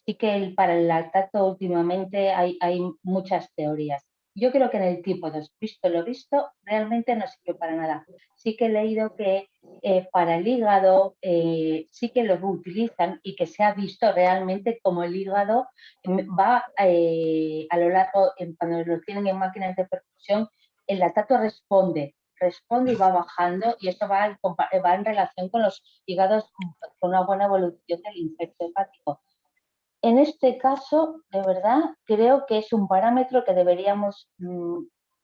sí que para el lactato últimamente hay muchas teorías. Yo creo que en el tipo 2, visto lo visto, realmente no sirve para nada. Sí que he leído que para el hígado sí que lo utilizan y que se ha visto realmente como el hígado va a lo largo, cuando lo tienen en máquinas de perfusión, el lactato responde y va bajando, y esto va en relación con los hígados con una buena evolución del infecto hepático. En este caso, de verdad, creo que es un parámetro que deberíamos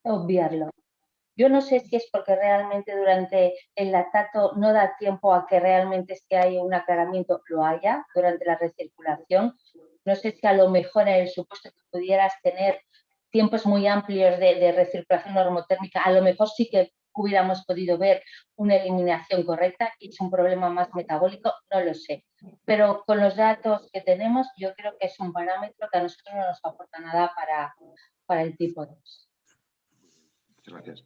obviarlo. Yo no sé si es porque realmente durante el lactato no da tiempo a que realmente si hay un aclaramiento lo haya durante la recirculación. No sé si a lo mejor en el supuesto que pudieras tener tiempos muy amplios de recirculación normotérmica, a lo mejor sí que hubiéramos podido ver una eliminación correcta y es un problema más metabólico, no lo sé. Pero con los datos que tenemos, yo creo que es un parámetro que a nosotros no nos aporta nada para el tipo 2. Muchas gracias.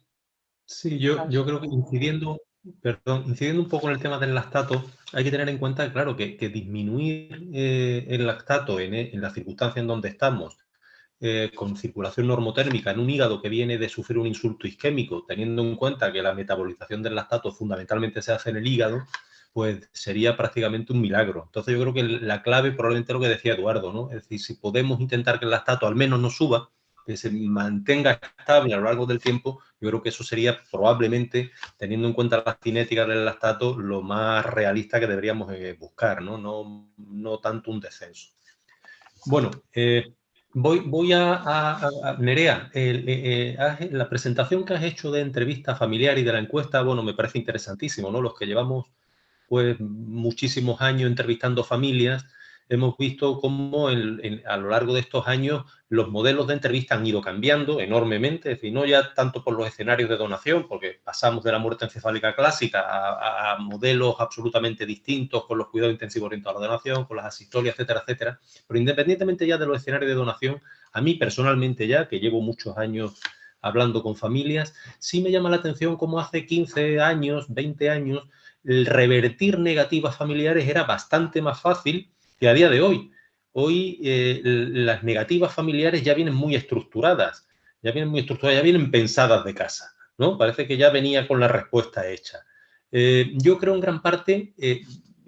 Sí, yo creo que incidiendo un poco en el tema del lactato, hay que tener en cuenta, claro, que disminuir el lactato en la circunstancia en donde estamos, con circulación normotérmica en un hígado que viene de sufrir un insulto isquémico, teniendo en cuenta que la metabolización del lactato fundamentalmente se hace en el hígado, pues sería prácticamente un milagro. Entonces yo creo que la clave probablemente es lo que decía Eduardo, ¿no? Es decir, si podemos intentar que el lactato al menos no suba, que se mantenga estable a lo largo del tiempo, yo creo que eso sería probablemente, teniendo en cuenta las cinéticas del lactato, lo más realista que deberíamos buscar, ¿no? No tanto un descenso. Bueno, voy a Nerea, la presentación que has hecho de entrevista familiar y de la encuesta, bueno, me parece interesantísimo, ¿no? Los que llevamos pues muchísimos años entrevistando familias, hemos visto cómo a lo largo de estos años los modelos de entrevista han ido cambiando enormemente, es decir, no ya tanto por los escenarios de donación, porque pasamos de la muerte encefálica clásica a modelos absolutamente distintos, con los cuidados intensivos orientados a la donación, con las asistolias, etcétera, etcétera. Pero independientemente ya de los escenarios de donación, a mí personalmente ya, que llevo muchos años hablando con familias, sí me llama la atención cómo hace 15 años, 20 años, el revertir negativas familiares era bastante más fácil que a día de hoy. Hoy las negativas familiares ya vienen muy estructuradas, ya vienen pensadas de casa, ¿no? Parece que ya venía con la respuesta hecha. Yo creo en gran parte,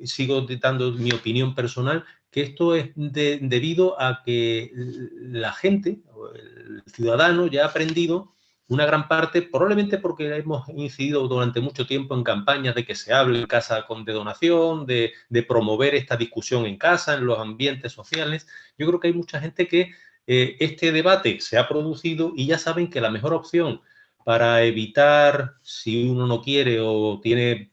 sigo dando mi opinión personal, que esto es debido a que la gente, el ciudadano, ya ha aprendido una gran parte, probablemente porque hemos incidido durante mucho tiempo en campañas de que se hable en casa de donación, de promover esta discusión en casa, en los ambientes sociales. Yo creo que hay mucha gente que este debate se ha producido y ya saben que la mejor opción para evitar, si uno no quiere o tiene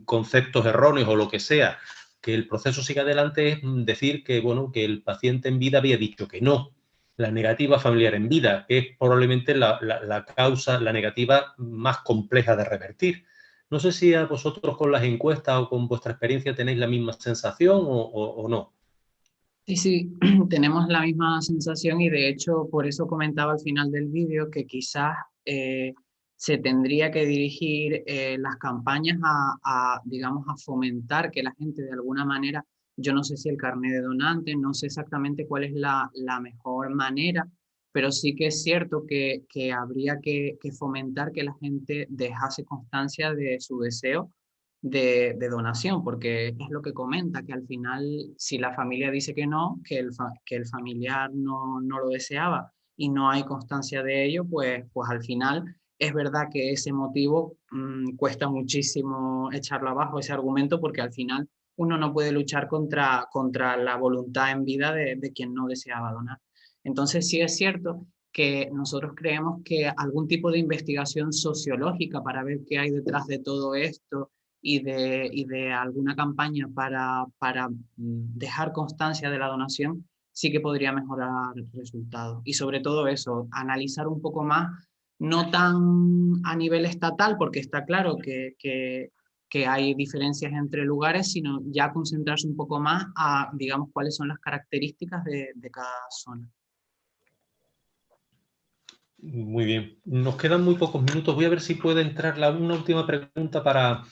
conceptos erróneos o lo que sea, que el proceso siga adelante, es decir que, bueno, que el paciente en vida había dicho que no. La negativa familiar en vida es probablemente la causa, la negativa más compleja de revertir. No sé si a vosotros con las encuestas o con vuestra experiencia tenéis la misma sensación o no. Sí, tenemos la misma sensación y de hecho por eso comentaba al final del vídeo que quizás se tendría que dirigir las campañas digamos, a fomentar que la gente de alguna manera, yo no sé si el carnet de donante, no sé exactamente cuál es la mejor manera, pero sí que es cierto que habría que fomentar que la gente dejase constancia de su deseo de donación, porque es lo que comenta, que al final si la familia dice que no, que el familiar no lo deseaba y no hay constancia de ello, pues al final es verdad que ese motivo cuesta muchísimo echarlo abajo, ese argumento, porque al final uno no puede luchar contra la voluntad en vida de quien no deseaba donar. Entonces sí es cierto que nosotros creemos que algún tipo de investigación sociológica para ver qué hay detrás de todo esto y de alguna campaña para dejar constancia de la donación, sí que podría mejorar resultados. Y sobre todo eso, analizar un poco más, no tan a nivel estatal, porque está claro que hay diferencias entre lugares, sino ya concentrarse un poco más a, digamos, cuáles son las características de cada zona. Muy bien. Nos quedan muy pocos minutos. Voy a ver si puede entrar una última pregunta para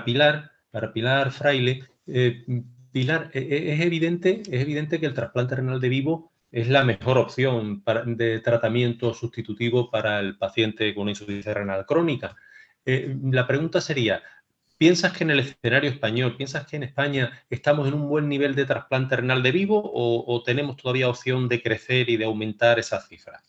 Pilar Fraile. Pilar, es evidente que el trasplante renal de vivo es la mejor opción de tratamiento sustitutivo para el paciente con insuficiencia renal crónica. La pregunta sería, ¿piensas que en el escenario español, piensas que en España estamos en un buen nivel de trasplante renal de vivo o tenemos todavía opción de crecer y de aumentar esas cifras?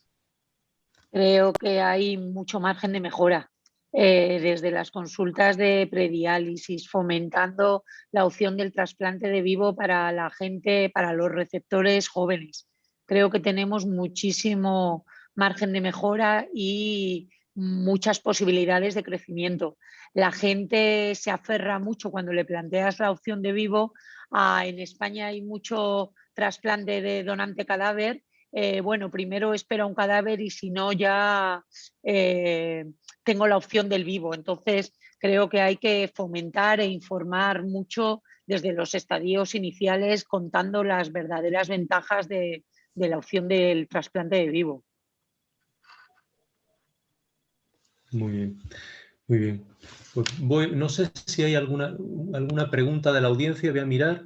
Creo que hay mucho margen de mejora, desde las consultas de prediálisis, fomentando la opción del trasplante de vivo para la gente, para los receptores jóvenes. Creo que tenemos muchísimo margen de mejora y muchas posibilidades de crecimiento. La gente se aferra mucho cuando le planteas la opción de vivo. En España hay mucho trasplante de donante cadáver. Bueno, primero espero un cadáver y si no ya tengo la opción del vivo. Entonces creo que hay que fomentar e informar mucho desde los estadios iniciales, contando las verdaderas ventajas de la opción del trasplante de vivo. Muy bien, muy bien. Pues no sé si hay alguna pregunta de la audiencia, voy a mirar.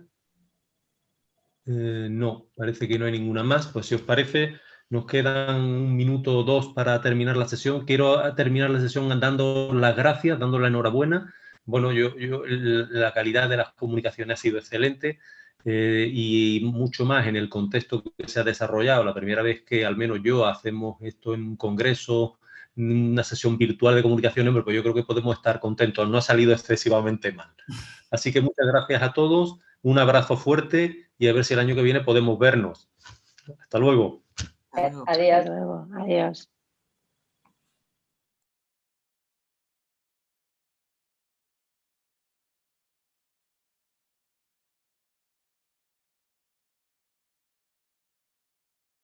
No, parece que no hay ninguna más. Pues si os parece, nos quedan 1 minuto o 2 para terminar la sesión. Quiero terminar la sesión dando las gracias, dando la enhorabuena. Bueno, la calidad de las comunicaciones ha sido excelente y mucho más en el contexto que se ha desarrollado. La primera vez que al menos yo hacemos esto en un congreso, una sesión virtual de comunicaciones, porque yo creo que podemos estar contentos. No ha salido excesivamente mal. Así que muchas gracias a todos. Un abrazo fuerte y a ver si el año que viene podemos vernos. Hasta luego. Adiós. Adiós.